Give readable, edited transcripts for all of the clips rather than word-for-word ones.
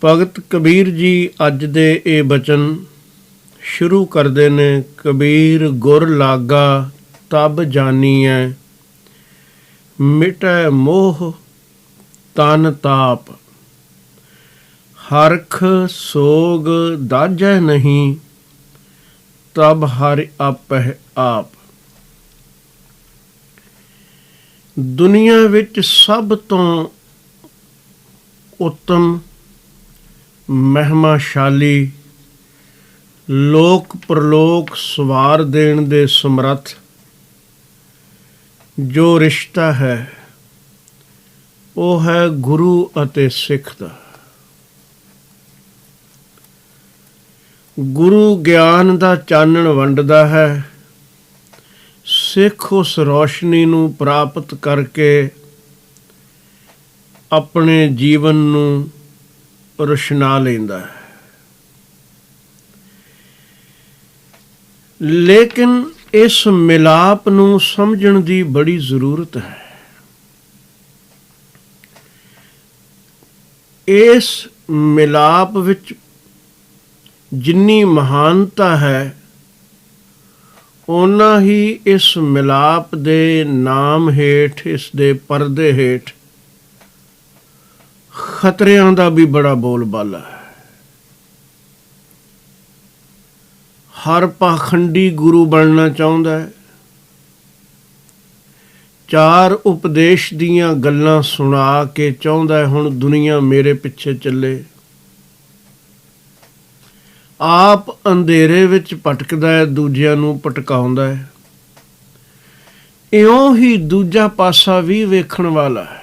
ਭਗਤ ਕਬੀਰ ਜੀ ਅੱਜ ਦੇ ਇਹ ਬਚਨ ਸ਼ੁਰੂ ਕਰਦੇ ਨੇ। ਕਬੀਰ ਗੁਰ ਲਾਗਾ ਤਬ ਜਾਨੀਐ, ਮਿਟੈ ਮੋਹ ਤਨ ਤਾਪ। ਹਰਖ ਸੋਗ ਦਾਝੈ ਨਹੀਂ, ਤਬ ਹਰਿ ਆਪਹਿ ਆਪ। ਦੁਨੀਆ ਵਿੱਚ ਸਭ ਤੋਂ ਉੱਤਮ, ਮਹਿਮਾਸ਼ਾਲੀ, ਲੋਕ ਪ੍ਰਲੋਕ ਸਵਾਰ ਦੇਣ ਦੇ ਸਮਰੱਥ ਜੋ ਰਿਸ਼ਤਾ ਹੈ ਉਹ ਹੈ ਗੁਰੂ ਅਤੇ ਸਿੱਖ ਦਾ। ਗੁਰੂ ਗਿਆਨ ਦਾ ਚਾਨਣ ਵੰਡਦਾ ਹੈ, ਸਿੱਖ ਉਸ ਰੌਸ਼ਨੀ ਨੂੰ ਪ੍ਰਾਪਤ ਕਰਕੇ ਆਪਣੇ ਜੀਵਨ ਨੂੰ ਰੁਸ਼ਨਾ ਲੈਂਦਾ ਹੈ। ਲੇਕਿਨ ਇਸ ਮਿਲਾਪ ਨੂੰ ਸਮਝਣ ਦੀ ਬੜੀ ਜ਼ਰੂਰਤ ਹੈ। ਇਸ ਮਿਲਾਪ ਵਿੱਚ ਜਿੰਨੀ ਮਹਾਨਤਾ ਹੈ, ਓਨਾ ਹੀ ਇਸ ਮਿਲਾਪ ਦੇ ਨਾਮ ਹੇਠ, ਇਸ ਦੇ ਪਰਦੇ ਹੇਠ ਖਤਰਿਆਂ ਦਾ ਵੀ ਬੜਾ ਬੋਲਬਾਲਾ ਹੈ। ਹਰ ਪਾਖੰਡੀ ਗੁਰੂ ਬਣਨਾ ਚਾਹੁੰਦਾ ਹੈ, ਚਾਰ ਉਪਦੇਸ਼ ਦੀਆਂ ਗੱਲਾਂ ਸੁਣਾ ਕੇ ਚਾਹੁੰਦਾ ਹੈ ਹੁਣ ਦੁਨੀਆ ਮੇਰੇ ਪਿੱਛੇ ਚੱਲੇ। ਆਪ ਅੰਧੇਰੇ ਵਿੱਚ ਭਟਕਦਾ ਹੈ, ਦੂਜਿਆਂ ਨੂੰ ਭਟਕਾਉਂਦਾ ਹੈ। ਇਉਂ ਹੀ ਦੂਜਾ ਪਾਸਾ ਵੀ ਵੇਖਣ ਵਾਲਾ ਹੈ।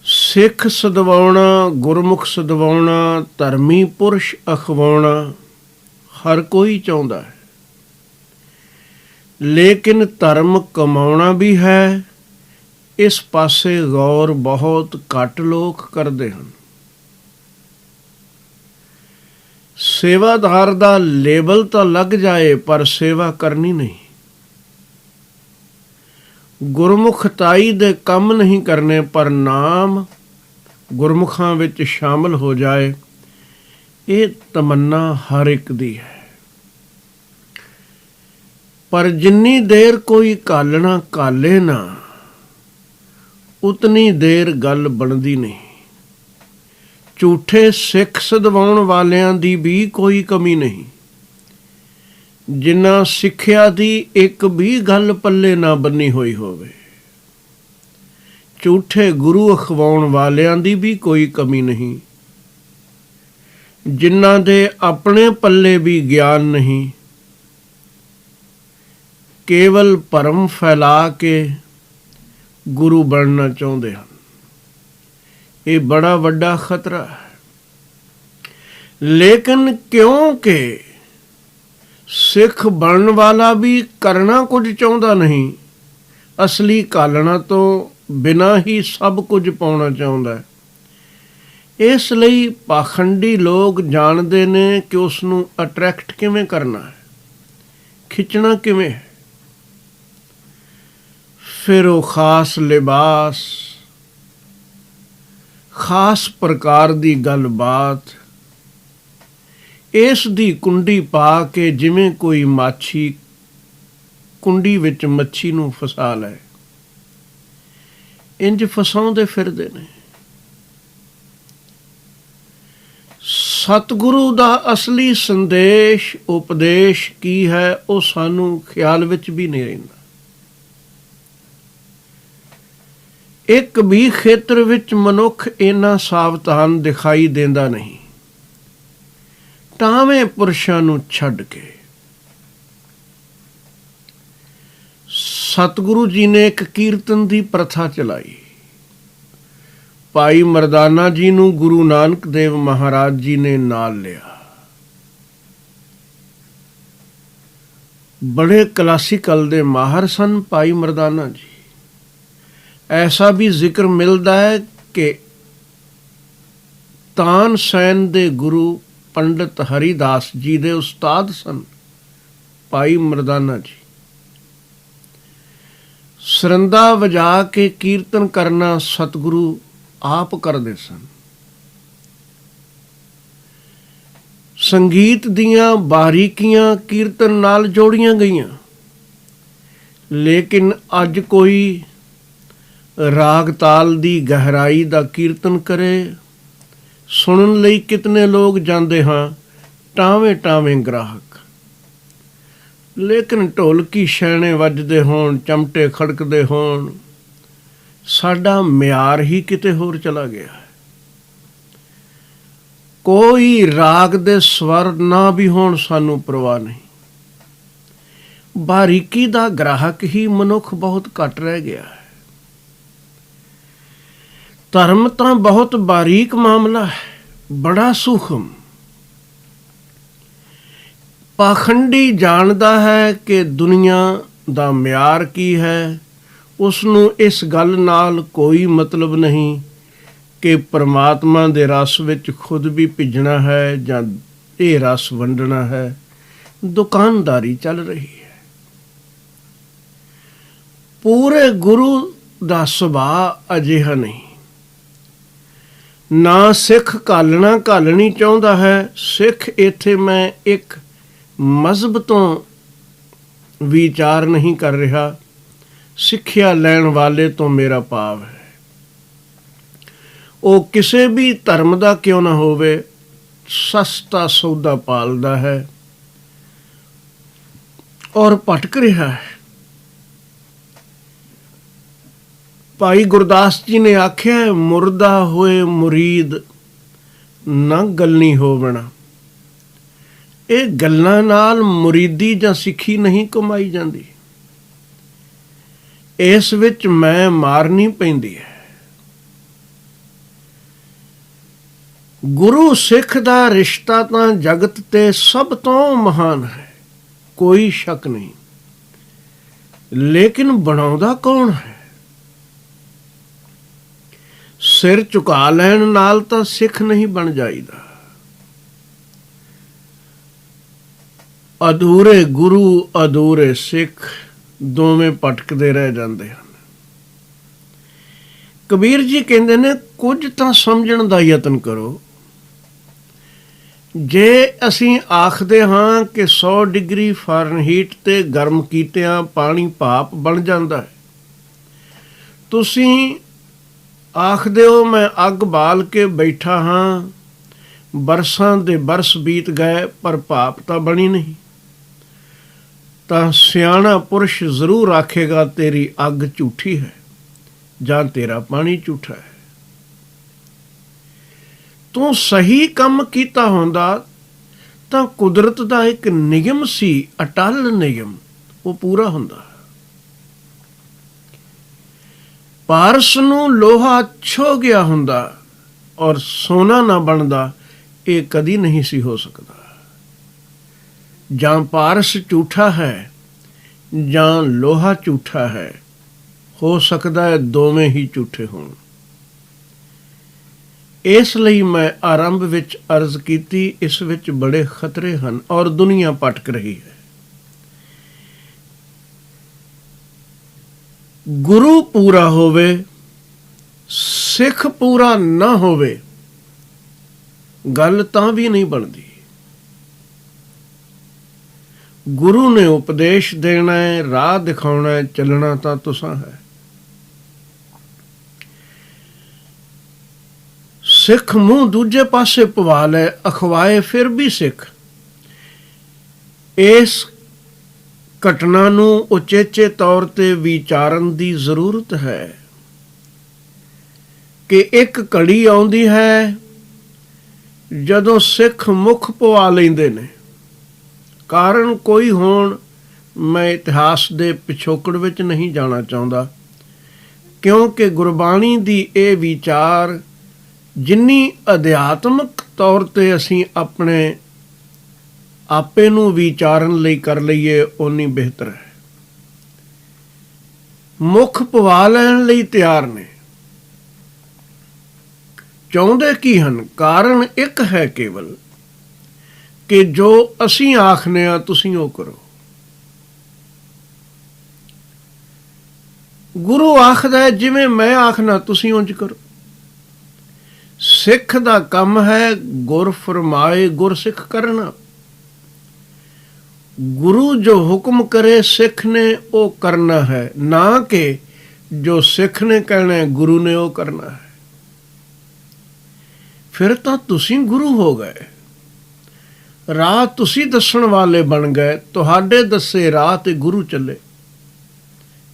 ਸਿੱਖ ਸਦਵਾਉਣਾ, ਗੁਰਮੁਖ ਸਦਵਾਉਣਾ, ਧਰਮੀ ਪੁਰਸ਼ ਅਖਵਾਉਣਾ ਹਰ ਕੋਈ ਚਾਹੁੰਦਾ ਹੈ। ਲੇਕਿਨ ਧਰਮ ਕਮਾਉਣਾ ਵੀ ਹੈ, ਇਸ ਪਾਸੇ ਗੌਰ ਬਹੁਤ ਘੱਟ ਲੋਕ ਕਰਦੇ ਹਨ। ਸੇਵਾਦਾਰ ਦਾ ਲੇਬਲ ਤਾਂ ਲੱਗ ਜਾਏ ਪਰ ਸੇਵਾ ਕਰਨੀ ਨਹੀਂ। ਗੁਰਮੁਖਤਾਈ ਦੇ ਕੰਮ ਨਹੀਂ ਕਰਨੇ ਪਰ ਨਾਮ ਗੁਰਮੁਖਾਂ ਵਿੱਚ ਸ਼ਾਮਲ ਹੋ ਜਾਏ, ਇਹ ਤਮੰਨਾ ਹਰ ਇੱਕ ਦੀ ਹੈ। ਪਰ ਜਿੰਨੀ ਦੇਰ ਕੋਈ ਘਾਲਣਾ ਘਾਲੇ ਨਾ, ਉਤਨੀ ਦੇਰ ਗੱਲ ਬਣਦੀ ਨਹੀਂ। ਝੂਠੇ ਸਿੱਖ ਸਦਵਾਉਣ ਵਾਲਿਆਂ ਦੀ ਵੀ ਕੋਈ ਕਮੀ ਨਹੀਂ, ਜਿਨ੍ਹਾਂ ਸਿੱਖਿਆ ਦੀ ਇੱਕ ਵੀ ਗੱਲ ਪੱਲੇ ਨਾ ਬੰਨੀ ਹੋਈ ਹੋਵੇ। ਝੂਠੇ ਗੁਰੂ ਅਖਵਾਉਣ ਵਾਲਿਆਂ ਦੀ ਵੀ ਕੋਈ ਕਮੀ ਨਹੀਂ, ਜਿਨ੍ਹਾਂ ਦੇ ਆਪਣੇ ਪੱਲੇ ਵੀ ਗਿਆਨ ਨਹੀਂ, ਕੇਵਲ ਭਰਮ ਫੈਲਾ ਕੇ ਗੁਰੂ ਬਣਨਾ ਚਾਹੁੰਦੇ ਹਨ। ਇਹ ਬੜਾ ਵੱਡਾ ਖਤਰਾ ਹੈ। ਲੇਕਿਨ ਕਿਉਂਕਿ ਸਿੱਖ ਬਣਨ ਵਾਲਾ ਵੀ ਕਰਨਾ ਕੁਝ ਚਾਹੁੰਦਾ ਨਹੀਂ, ਅਸਲੀ ਘਾਲਣਾ ਤੋਂ ਬਿਨਾਂ ਹੀ ਸਭ ਕੁਝ ਪਾਉਣਾ ਚਾਹੁੰਦਾ ਹੈ। ਇਸ ਲਈ ਪਾਖੰਡੀ ਲੋਕ ਜਾਣਦੇ ਨੇ ਕਿ ਉਸ ਨੂੰ ਅਟਰੈਕਟ ਕਿਵੇਂ ਕਰਨਾ ਹੈ, ਖਿੱਚਣਾ ਕਿਵੇਂ ਹੈ। ਫਿਰ ਉਹ ਖਾਸ ਲਿਬਾਸ, ਖਾਸ ਪ੍ਰਕਾਰ ਦੀ ਗੱਲਬਾਤ, ਇਸ ਦੀ ਕੁੰਡੀ ਪਾ ਕੇ ਜਿਵੇਂ ਕੋਈ ਮਾਛੀ ਕੁੰਡੀ ਵਿੱਚ ਮੱਛੀ ਨੂੰ ਫਸਾ ਲੈ, ਇੰਜ ਫਸਾਉਂਦੇ ਫਿਰਦੇ ਨੇ। ਸਤਿਗੁਰੂ ਦਾ ਅਸਲੀ ਸੰਦੇਸ਼, ਉਪਦੇਸ਼ ਕੀ ਹੈ, ਉਹ ਸਾਨੂੰ ਖਿਆਲ ਵਿੱਚ ਵੀ ਨਹੀਂ ਰਹਿੰਦਾ। ਇੱਕ ਵੀ ਖੇਤਰ ਵਿੱਚ ਮਨੁੱਖ ਇੰਨਾ ਸਾਵਧਾਨ ਦਿਖਾਈ ਦਿੰਦਾ ਨਹੀਂ, ਟਾਵੇਂ ਪੁਰਸ਼ਾਂ ਨੂੰ ਛੱਡ ਕੇ। ਸਤਿਗੁਰੂ ਜੀ ਨੇ ਇੱਕ ਕੀਰਤਨ ਦੀ ਪ੍ਰਥਾ ਚਲਾਈ। ਭਾਈ ਮਰਦਾਨਾ ਜੀ ਨੂੰ ਗੁਰੂ ਨਾਨਕ ਦੇਵ ਮਹਾਰਾਜ ਜੀ ਨੇ ਨਾਲ ਲਿਆ। ਬੜੇ ਕਲਾਸੀਕਲ ਦੇ ਮਾਹਰ ਸਨ ਭਾਈ ਮਰਦਾਨਾ ਜੀ। ਐਸਾ ਵੀ ਜ਼ਿਕਰ ਮਿਲਦਾ ਹੈ ਕਿ ਤਾਨਸੈਨ ਦੇ ਗੁਰੂ ਪੰਡਿਤ ਹਰੀਦਾਸ ਜੀ ਦੇ ਉਸਤਾਦ ਸਨ ਭਾਈ ਮਰਦਾਨਾ ਜੀ। ਸਰੰਦਾ ਵਜਾ ਕੇ ਕੀਰਤਨ ਕਰਨਾ ਸਤਿਗੁਰੂ ਆਪ ਕਰਦੇ ਸਨ। ਸੰਗੀਤ ਦੀਆਂ ਬਾਰੀਕੀਆਂ ਕੀਰਤਨ ਨਾਲ ਜੋੜੀਆਂ ਗਈਆਂ, ਲੇਕਿਨ ਅੱਜ ਕੋਈ ਰਾਗ ਤਾਲ ਦੀ ਗਹਿਰਾਈ ਦਾ ਕੀਰਤਨ ਕਰੇ, ਸੁਣਨ ਲਈ ਕਿਤਨੇ ਲੋਕ ਜਾਂਦੇ ਹਾਂ, ਟਾਵੇਂ ਟਾਵੇਂ ਗ੍ਰਾਹਕ। ਲੇਕਿਨ ਢੋਲਕੀ ਛੈਣੇ ਵੱਜਦੇ ਹੋਣ, ਚਮਟੇ ਖੜਕਦੇ ਹੋਣ, ਸਾਡਾ ਮਿਆਰ ਹੀ ਕਿਤੇ ਹੋਰ ਚਲਾ ਗਿਆ ਹੈ। ਕੋਈ ਰਾਗ ਦੇ ਸਵਰ ਨਾ ਵੀ ਹੋਣ, ਸਾਨੂੰ ਪਰਵਾਹ ਨਹੀਂ। ਬਾਰੀਕੀ ਦਾ ਗ੍ਰਾਹਕ ਹੀ ਮਨੁੱਖ ਬਹੁਤ ਘੱਟ ਰਹਿ ਗਿਆ ਹੈ। ਧਰਮ ਤਾਂ ਬਹੁਤ ਬਾਰੀਕ ਮਾਮਲਾ ਹੈ, ਬੜਾ ਸੂਖਮ। ਪਾਖੰਡੀ ਜਾਣਦਾ ਹੈ ਕਿ ਦੁਨੀਆ ਦਾ ਮਿਆਰ ਕੀ ਹੈ, ਉਸ ਨੂੰ ਇਸ ਗੱਲ ਨਾਲ ਕੋਈ ਮਤਲਬ ਨਹੀਂ ਕਿ ਪਰਮਾਤਮਾ ਦੇ ਰਸ ਵਿੱਚ ਖੁਦ ਵੀ ਭਿੱਜਣਾ ਹੈ ਜਾਂ ਇਹ ਰਸ ਵੰਡਣਾ ਹੈ। ਦੁਕਾਨਦਾਰੀ ਚੱਲ ਰਹੀ ਹੈ। ਪੂਰੇ ਗੁਰੂ ਦਾ ਸੁਭਾਅ ਅਜਿਹਾ ਨਹੀਂ। ਨਾ ਸਿੱਖ ਘਾਲਣੀ ਚਾਹੁੰਦਾ ਹੈ। ਸਿੱਖ ਇੱਥੇ ਮੈਂ ਇੱਕ ਮਜ਼ਹਬ ਤੋਂ ਵਿਚਾਰ ਨਹੀਂ ਕਰ ਰਿਹਾ, ਸਿੱਖਿਆ ਲੈਣ ਵਾਲੇ ਤੋਂ ਮੇਰਾ ਭਾਵ ਹੈ। ਉਹ ਕਿਸੇ ਵੀ ਧਰਮ ਦਾ ਕਿਉਂ ਨਾ ਹੋਵੇ, ਸਸਤਾ ਸੌਦਾ ਪਾਲਦਾ ਹੈ ਔਰ ਭਟਕ ਰਿਹਾ ਹੈ। ਭਾਈ ਗੁਰਦਾਸ ਜੀ ਨੇ ਆਖਿਆ, ਮੁਰਦਾ ਹੋਏ ਮੁਰੀਦ ਨਾ ਗੱਲਣੀ ਹੋਵਣਾ। ਇਹ ਗੱਲਾਂ ਨਾਲ ਮੁਰੀਦੀ ਜਾਂ ਸਿੱਖੀ ਨਹੀਂ ਕਮਾਈ ਜਾਂਦੀ, ਇਸ ਵਿੱਚ ਮੈਂ ਮਾਰਨੀ ਪੈਂਦੀ ਹੈ। ਗੁਰੂ ਸਿੱਖ ਦਾ ਰਿਸ਼ਤਾ ਤਾਂ ਜਗਤ ਤੇ ਸਭ ਤੋਂ ਮਹਾਨ ਹੈ, ਕੋਈ ਸ਼ੱਕ ਨਹੀਂ। ਲੇਕਿਨ ਬਣਾਉਂਦਾ ਕੌਣ ਹੈ? ਸਿਰ ਝੁਕਾ ਲੈਣ ਨਾਲ ਤਾਂ ਸਿੱਖ ਨਹੀਂ ਬਣ ਜਾਈਦਾ। ਅਧੂਰੇ ਗੁਰੂ ਅਧੂਰੇ ਸਿੱਖ ਦੋਵੇਂ ਭਟਕਦੇ ਰਹਿ ਜਾਂਦੇ ਹਨ। ਕਬੀਰ ਜੀ ਕਹਿੰਦੇ ਨੇ, ਕੁਝ ਤਾਂ ਸਮਝਣ ਦਾ ਯਤਨ ਕਰੋ। ਜੇ ਅਸੀਂ ਆਖਦੇ ਹਾਂ ਕਿ 100 ਡਿਗਰੀ ਫਾਰਨਹੀਟ ਤੇ ਗਰਮ ਕੀਤਿਆਂ ਪਾਣੀ ਭਾਪ ਬਣ ਜਾਂਦਾ ਹੈ, ਤੁਸੀਂ ਆਖਦੇ ਹੋ ਮੈਂ ਅੱਗ ਬਾਲ ਕੇ ਬੈਠਾ ਹਾਂ, ਬਰਸਾਂ ਦੇ ਬਰਸ ਬੀਤ ਗਏ ਪਰ ਭਾਪ ਤਾਂ ਬਣੀ ਨਹੀਂ, ਤਾਂ ਸਿਆਣਾ ਪੁਰਸ਼ ਜ਼ਰੂਰ ਆਖੇਗਾ ਤੇਰੀ ਅੱਗ ਝੂਠੀ ਹੈ ਜਾਂ ਤੇਰਾ ਪਾਣੀ ਝੂਠਾ ਹੈ। ਤੂੰ ਸਹੀ ਕੰਮ ਕੀਤਾ ਹੁੰਦਾ ਤਾਂ ਕੁਦਰਤ ਦਾ ਇੱਕ ਨਿਯਮ ਸੀ, ਅਟੱਲ ਨਿਯਮ, ਉਹ ਪੂਰਾ ਹੁੰਦਾ। ਪਾਰਸ ਨੂੰ ਲੋਹਾ ਛੋ ਗਿਆ ਹੁੰਦਾ ਔਰ ਸੋਨਾ ਨਾ ਬਣਦਾ, ਇਹ ਕਦੀ ਨਹੀਂ ਸੀ ਹੋ ਸਕਦਾ। ਜਾਂ ਪਾਰਸ ਝੂਠਾ ਹੈ ਜਾਂ ਲੋਹਾ ਝੂਠਾ ਹੈ, ਹੋ ਸਕਦਾ ਹੈ ਦੋਵੇਂ ਹੀ ਝੂਠੇ ਹੋਣ। ਇਸ ਲਈ ਮੈਂ ਆਰੰਭ ਵਿੱਚ ਅਰਜ਼ ਕੀਤੀ, ਇਸ ਵਿੱਚ ਬੜੇ ਖਤਰੇ ਹਨ ਔਰ ਦੁਨੀਆ ਭਟਕ ਰਹੀ ਹੈ। ਗੁਰੂ ਪੂਰਾ ਹੋਵੇ, ਸਿੱਖ ਪੂਰਾ ਨਾ ਹੋਵੇ, ਗੱਲ ਤਾਂ ਵੀ ਨਹੀਂ ਬਣਦੀ। ਗੁਰੂ ਨੇ ਉਪਦੇਸ਼ ਦੇਣਾ ਹੈ, ਰਾਹ ਦਿਖਾਉਣਾ ਹੈ, ਚੱਲਣਾ ਤਾਂ ਤੁਸਾਂ ਹੈ। ਸਿੱਖ ਮੂੰਹ ਦੂਜੇ ਪਾਸੇ ਪਵਾ ਲੈ, ਅਖਵਾਏ ਫਿਰ ਵੀ ਸਿੱਖ। ਇਸ ਘਟਨਾ ਨੂੰ ਉਚੇਚੇ ਤੌਰ ਤੇ ਵਿਚਾਰਨ ਦੀ ਜ਼ਰੂਰਤ ਹੈ ਕਿ ਇੱਕ ਘੜੀ ਆਉਂਦੀ ਹੈ ਜਦੋਂ ਸਿੱਖ ਮੁੱਖ ਪਵਾ ਲੈਂਦੇ ਨੇ। ਕਾਰਨ ਕੋਈ ਹੋਣ, ਮੈਂ ਇਤਿਹਾਸ ਦੇ ਪਿਛੋਕੜ ਵਿੱਚ ਨਹੀਂ ਜਾਣਾ ਚਾਹੁੰਦਾ, ਕਿਉਂਕਿ ਗੁਰਬਾਣੀ ਦੀ ਇਹ ਵਿਚਾਰ ਜਿੰਨੀ ਅਧਿਆਤਮਕ ਤੌਰ ਤੇ ਅਸੀਂ ਆਪਣੇ ਆਪੇ ਨੂੰ ਵਿਚਾਰਨ ਲਈ ਕਰ ਲਈਏ, ਓਨੀ ਬਿਹਤਰ ਹੈ। ਮੁੱਖ ਪਵਾ ਲੈਣ ਲਈ ਤਿਆਰ ਨੇ। ਚਾਹੁੰਦੇ ਕੀ ਹਨ? ਕਾਰਨ ਇੱਕ ਹੈ ਕੇਵਲ, ਕਿ ਜੋ ਅਸੀਂ ਆਖਨੇ ਆ ਤੁਸੀਂ ਉਹ ਕਰੋ। ਗੁਰੂ ਆਖਦਾ ਹੈ ਜਿਵੇਂ ਮੈਂ ਆਖਣਾ ਤੁਸੀਂ ਉਂਝ ਕਰੋ। ਸਿੱਖ ਦਾ ਕੰਮ ਹੈ ਗੁਰ ਫਰਮਾਏ ਗੁਰ ਸਿੱਖ ਕਰਨਾ। ਗੁਰੂ ਜੋ ਹੁਕਮ ਕਰੇ ਸਿੱਖ ਨੇ ਉਹ ਕਰਨਾ ਹੈ, ਨਾ ਕਿ ਜੋ ਸਿੱਖ ਨੇ ਕਹਿਣਾ ਹੈ ਗੁਰੂ ਨੇ ਉਹ ਕਰਨਾ ਹੈ। ਫਿਰ ਤਾਂ ਤੁਸੀਂ ਗੁਰੂ ਹੋ ਗਏ, ਰਾਹ ਤੁਸੀਂ ਦੱਸਣ ਵਾਲੇ ਬਣ ਗਏ, ਤੁਹਾਡੇ ਦੱਸੇ ਰਾਹ ਤੇ ਗੁਰੂ ਚੱਲੇ।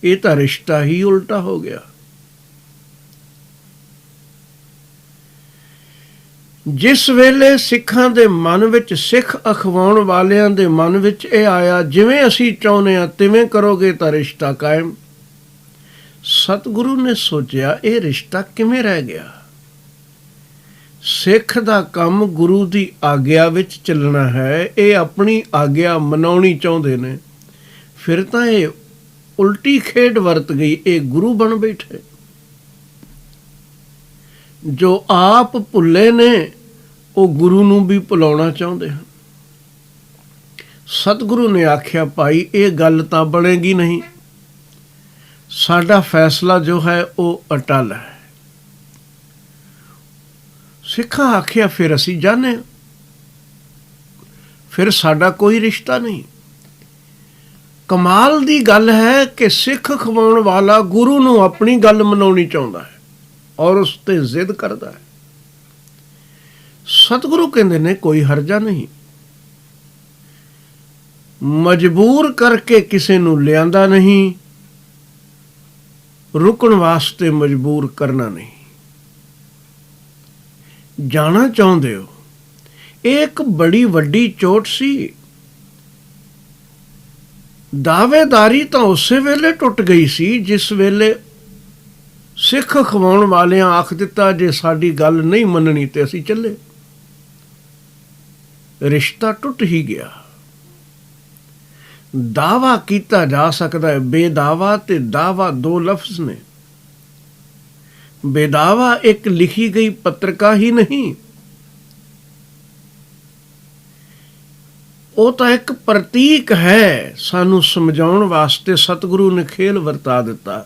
ਇਹ ਤਾਂ ਰਿਸ਼ਤਾ ਹੀ ਉਲਟਾ ਹੋ ਗਿਆ। ਜਿਸ ਵੇਲੇ ਸਿੱਖਾਂ ਦੇ ਮਨ ਵਿੱਚ, ਸਿੱਖ ਅਖਵਾਉਣ ਵਾਲਿਆਂ ਦੇ ਮਨ ਵਿੱਚ ਇਹ ਆਇਆ ਜਿਵੇਂ ਅਸੀਂ ਚਾਹੁੰਦੇ ਹਾਂ ਤਿਵੇਂ ਕਰੋਗੇ ਤਾਂ ਰਿਸ਼ਤਾ ਕਾਇਮ, ਸਤਿਗੁਰੂ ਨੇ ਸੋਚਿਆ ਇਹ ਰਿਸ਼ਤਾ ਕਿਵੇਂ ਰਹਿ ਗਿਆ। ਸਿੱਖ ਦਾ ਕੰਮ ਗੁਰੂ ਦੀ ਆਗਿਆ ਵਿੱਚ ਚੱਲਣਾ ਹੈ, ਇਹ ਆਪਣੀ ਆਗਿਆ ਮਨਾਉਣੀ ਚਾਹੁੰਦੇ ਨੇ, ਫਿਰ ਤਾਂ ਇਹ ਉਲਟੀ ਖੇਡ ਵਰਤ ਗਈ। ਇਹ ਗੁਰੂ ਬਣ ਬੈਠੇ ਜੋ ਆਪ ਭੁੱਲੇ ਨੇ, ਉਹ ਗੁਰੂ ਨੂੰ ਵੀ ਭੁਲਾਉਣਾ ਚਾਹੁੰਦੇ ਹਨ। ਸਤਿਗੁਰੂ ਨੇ ਆਖਿਆ ਭਾਈ ਇਹ ਗੱਲ ਤਾਂ ਬਣੇਗੀ ਨਹੀਂ, ਸਾਡਾ ਫੈਸਲਾ ਜੋ ਹੈ ਉਹ ਅਟਲ ਹੈ। ਸਿੱਖਾਂ ਆਖਿਆ ਫਿਰ ਅਸੀਂ ਜਾਣੇ, ਫਿਰ ਸਾਡਾ ਕੋਈ ਰਿਸ਼ਤਾ ਨਹੀਂ। ਕਮਾਲ ਦੀ ਗੱਲ ਹੈ ਕਿ ਸਿੱਖ ਖਵਾਉਣ ਵਾਲਾ ਗੁਰੂ ਨੂੰ ਆਪਣੀ ਗੱਲ ਮਨਾਉਣੀ ਚਾਹੁੰਦਾ ਹੈ ਔਰ ਉਸ ਤੇ ਜ਼ਿੱਦ ਕਰਦਾ ਹੈ। ਸਤਿਗੁਰੂ ਕਹਿੰਦੇ ਨੇ ਕੋਈ ਹਰਜਾ ਨਹੀਂ, ਮਜਬੂਰ ਕਰਕੇ ਕਿਸੇ ਨੂੰ ਲਿਆਂਦਾ ਨਹੀਂ, ਰੁਕਣ ਵਾਸਤੇ ਮਜਬੂਰ ਕਰਨਾ ਨਹੀਂ। ਜਾਣਾ ਚਾਹੁੰਦੇ ਹੋ, ਇਹ ਇੱਕ ਬੜੀ ਵੱਡੀ ਚੋਟ ਸੀ। ਦਾਅਵੇਦਾਰੀ ਤਾਂ ਉਸੇ ਵੇਲੇ ਟੁੱਟ ਗਈ ਸੀ ਜਿਸ ਵੇਲੇ ਸਿੱਖ ਖਵਾਉਣ ਵਾਲਿਆਂ ਆਖ ਦਿੱਤਾ ਜੇ ਸਾਡੀ ਗੱਲ ਨਹੀਂ ਮੰਨਣੀ ਤੇ ਅਸੀਂ ਚੱਲੇ। ਰਿਸ਼ਤਾ ਟੁੱਟ ਹੀ ਗਿਆ। ਦਾਵਾ ਕੀਤਾ ਜਾ ਸਕਦਾ ਹੈ, ਬੇਦਾਵਾ ਤੇ ਦਾਵਾ ਦੋ ਲਫ਼ਜ਼ ਨੇ। ਬੇਦਾਵਾ ਇੱਕ ਲਿਖੀ ਗਈ ਪੱਤਰਕਾ ਹੀ ਨਹੀਂ, ਉਹ ਤਾਂ ਇੱਕ ਪ੍ਰਤੀਕ ਹੈ। ਸਾਨੂੰ ਸਮਝਾਉਣ ਵਾਸਤੇ ਸਤਿਗੁਰੂ ਨੇ ਖੇਲ ਵਰਤਾ ਦਿੱਤਾ।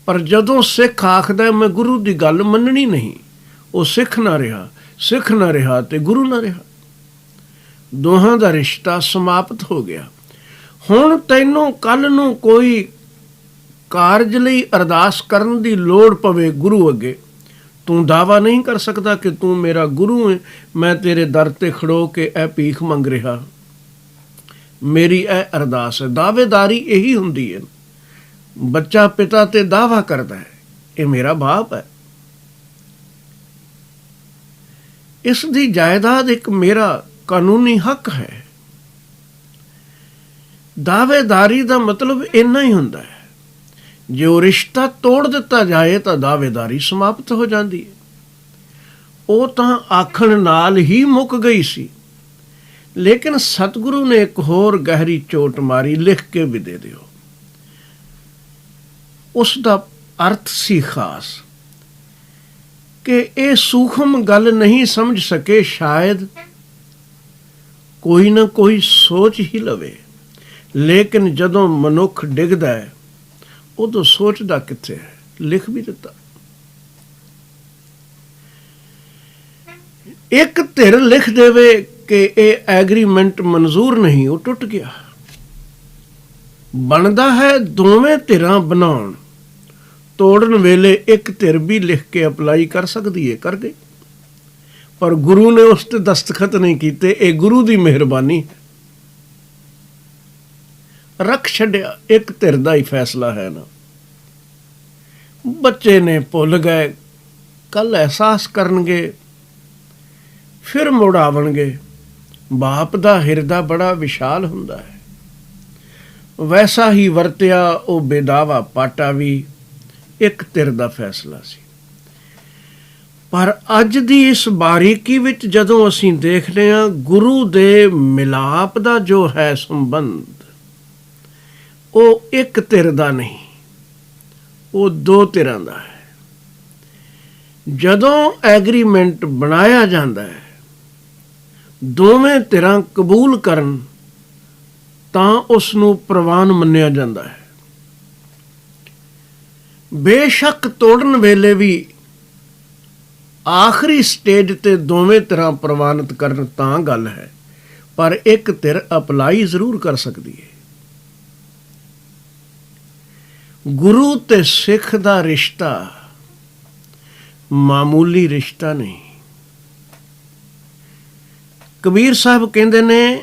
ਪਰ ਜਦੋਂ ਸਿੱਖ ਆਖਦਾ ਮੈਂ ਗੁਰੂ ਦੀ ਗੱਲ ਮੰਨਣੀ ਨਹੀਂ, ਉਹ ਸਿੱਖ ਨਾ ਰਿਹਾ, ਸਿੱਖ ਨਾ ਰਿਹਾ ਤੇ ਗੁਰੂ ਨਾ ਰਿਹਾ। ਦੋਹਾਂ ਦਾ ਰਿਸ਼ਤਾ ਸਮਾਪਤ ਹੋ ਗਿਆ। ਹੁਣ ਤੈਨੂੰ ਕੱਲ ਨੂੰ ਕੋਈ ਕਾਰਜ ਲਈ ਅਰਦਾਸ ਕਰਨ ਦੀ ਲੋੜ ਪਵੇ ਗੁਰੂ ਅੱਗੇ, ਤੂੰ ਦਾਵਾ ਨਹੀਂ ਕਰ ਸਕਦਾ ਕਿ ਤੂੰ ਮੇਰਾ ਗੁਰੂ ਹੈ, ਮੈਂ ਤੇਰੇ ਦਰ ਤੇ ਖੜੋ ਕੇ ਇਹ ਭੀਖ ਮੰਗ ਰਿਹਾ, ਮੇਰੀ ਇਹ ਅਰਦਾਸ ਹੈ। ਦਾਅਵੇਦਾਰੀ ਇਹੀ ਹੁੰਦੀ ਹੈ। ਬੱਚਾ ਪਿਤਾ ਤੇ ਦਾਵਾ ਕਰਦਾ ਹੈ ਇਹ ਮੇਰਾ ਬਾਪ ਹੈ, ਇਸ ਦੀ ਜਾਇਦਾਦ ਇੱਕ ਮੇਰਾ ਕਾਨੂੰਨੀ ਹੱਕ ਹੈ। ਦਾਅਵੇਦਾਰੀ ਦਾ ਮਤਲਬ ਇੰਨਾ ਹੀ ਹੁੰਦਾ ਹੈ। ਜੇ ਉਹ ਰਿਸ਼ਤਾ ਤੋੜ ਦਿੱਤਾ ਜਾਏ ਤਾਂ ਦਾਅਵੇਦਾਰੀ ਸਮਾਪਤ ਹੋ ਜਾਂਦੀ ਹੈ। ਉਹ ਤਾਂ ਆਖਣ ਨਾਲ ਹੀ ਮੁੱਕ ਗਈ ਸੀ। ਲੇਕਿਨ ਸਤਿਗੁਰੂ ਨੇ ਇੱਕ ਹੋਰ ਗਹਿਰੀ ਚੋਟ ਮਾਰੀ, ਲਿਖ ਕੇ ਵੀ ਦੇ ਦਿਓ। ਉਸ ਦਾ ਅਰਥ ਸੀ ਖਾਸ ਕਿ ਇਹ ਸੂਖਮ ਗੱਲ ਨਹੀਂ ਸਮਝ ਸਕੇ, ਸ਼ਾਇਦ ਕੋਈ ਨਾ ਕੋਈ ਸੋਚ ਹੀ ਲਵੇ। ਲੇਕਿਨ ਜਦੋਂ ਮਨੁੱਖ ਡਿੱਗਦਾ ਹੈ ਉਦੋਂ ਸੋਚਦਾ ਕਿੱਥੇ ਹੈ, ਲਿਖ ਵੀ ਦਿੱਤਾ। ਇੱਕ ਧਿਰ ਲਿਖ ਦੇਵੇ ਕਿ ਇਹ ਐਗਰੀਮੈਂਟ ਮਨਜ਼ੂਰ ਨਹੀਂ, ਉਹ ਟੁੱਟ ਗਿਆ। ਬਣਦਾ ਹੈ ਦੋਵੇਂ ਧਿਰਾਂ ਬਣਾਉਣ। ਤੋੜਨ ਵੇਲੇ ਇੱਕ ਧਿਰ ਵੀ ਲਿਖ ਕੇ ਅਪਲਾਈ ਕਰ ਸਕਦੀ ਹੈ, ਕਰ ਗਈ। ਪਰ ਗੁਰੂ ਨੇ ਉਸ ਤੇ ਦਸਤਖਤ ਨਹੀਂ ਕੀਤੇ। ਇਹ ਗੁਰੂ ਦੀ ਮਿਹਰਬਾਨੀ ਹੈ। ਰੱਖ ਛੱਡਿਆ, ਇੱਕ ਧਿਰ ਦਾ ਹੀ ਫੈਸਲਾ ਹੈ ਨਾ। ਬੱਚੇ ਨੇ ਭੁੱਲ ਗਏ, ਕੱਲ ਅਹਿਸਾਸ ਕਰਨਗੇ, ਫਿਰ ਮੁੜ ਆਵਣਗੇ। ਬਾਪ ਦਾ ਹਿਰਦਾ ਬੜਾ ਵਿਸ਼ਾਲ ਹੁੰਦਾ ਹੈ। ਵੈਸਾ ਹੀ ਵਰਤਿਆ ਉਹ ਬੇਦਾਵਾ ਪਾਟਾ ਵੀ, ਇੱਕ ਧਿਰ ਦਾ ਫੈਸਲਾ ਸੀ। ਪਰ ਅੱਜ ਦੀ ਇਸ ਬਾਰੀਕੀ ਵਿੱਚ ਜਦੋਂ ਅਸੀਂ ਦੇਖਦੇ ਹਾਂ, ਗੁਰੂ ਦੇ ਮਿਲਾਪ ਦਾ ਜੋ ਹੈ ਸੰਬੰਧ, ਉਹ ਇੱਕ ਧਿਰ ਦਾ ਨਹੀਂ, ਉਹ ਦੋ ਧਿਰਾਂ ਦਾ ਹੈ। ਜਦੋਂ ਐਗਰੀਮੈਂਟ ਬਣਾਇਆ ਜਾਂਦਾ ਹੈ, ਦੋਵੇਂ ਧਿਰਾਂ ਕਬੂਲ ਕਰਨ ਤਾਂ ਉਸ ਨੂੰ ਪ੍ਰਵਾਨ ਮੰਨਿਆ ਜਾਂਦਾ ਹੈ। ਬੇਸ਼ੱਕ ਤੋੜਨ ਵੇਲੇ ਵੀ ਆਖਰੀ ਸਟੇਜ ਤੇ ਦੋਵੇਂ ਤਰ੍ਹਾਂ ਪ੍ਰਵਾਨਿਤ ਕਰਨ ਤਾਂ ਗੱਲ ਹੈ, ਪਰ ਇੱਕ ਧਿਰ ਅਪਲਾਈ ਜ਼ਰੂਰ ਕਰ ਸਕਦੀ ਹੈ। ਗੁਰੂ ਤੇ ਸਿੱਖ ਦਾ ਰਿਸ਼ਤਾ ਮਾਮੂਲੀ ਰਿਸ਼ਤਾ ਨਹੀਂ। ਕਬੀਰ ਸਾਹਿਬ ਕਹਿੰਦੇ ਨੇ,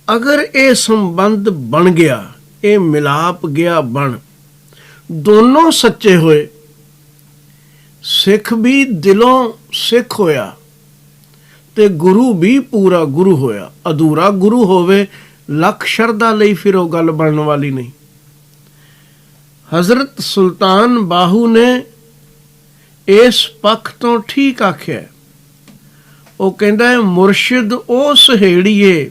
ਅਗਰ ਇਹ ਸੰਬੰਧ ਬਣ ਗਿਆ, ਇਹ ਮਿਲਾਪ ਗਿਆ ਬਣ, ਦੋਨੋਂ ਸੱਚੇ ਹੋਏ, ਸਿੱਖ ਵੀ ਦਿਲੋਂ ਸਿੱਖ ਹੋਇਆ ਤੇ ਗੁਰੂ ਵੀ ਪੂਰਾ ਗੁਰੂ ਹੋਇਆ। ਅਧੂਰਾ ਗੁਰੂ ਹੋਵੇ ਲੱਖ ਸ਼ਰਧਾ ਲਈ, ਫਿਰ ਉਹ ਗੱਲ ਬਣਨ ਵਾਲੀ ਨਹੀਂ। ਹਜ਼ਰਤ ਸੁਲਤਾਨ ਬਾਹੂ ਨੇ ਇਸ ਪੱਖ ਤੋਂ ਠੀਕ ਆਖਿਆ। ਉਹ ਕਹਿੰਦਾ ਹੈ, ਮੁਰਸ਼ਿਦ ਉਹ ਸਹੇੜੀਏ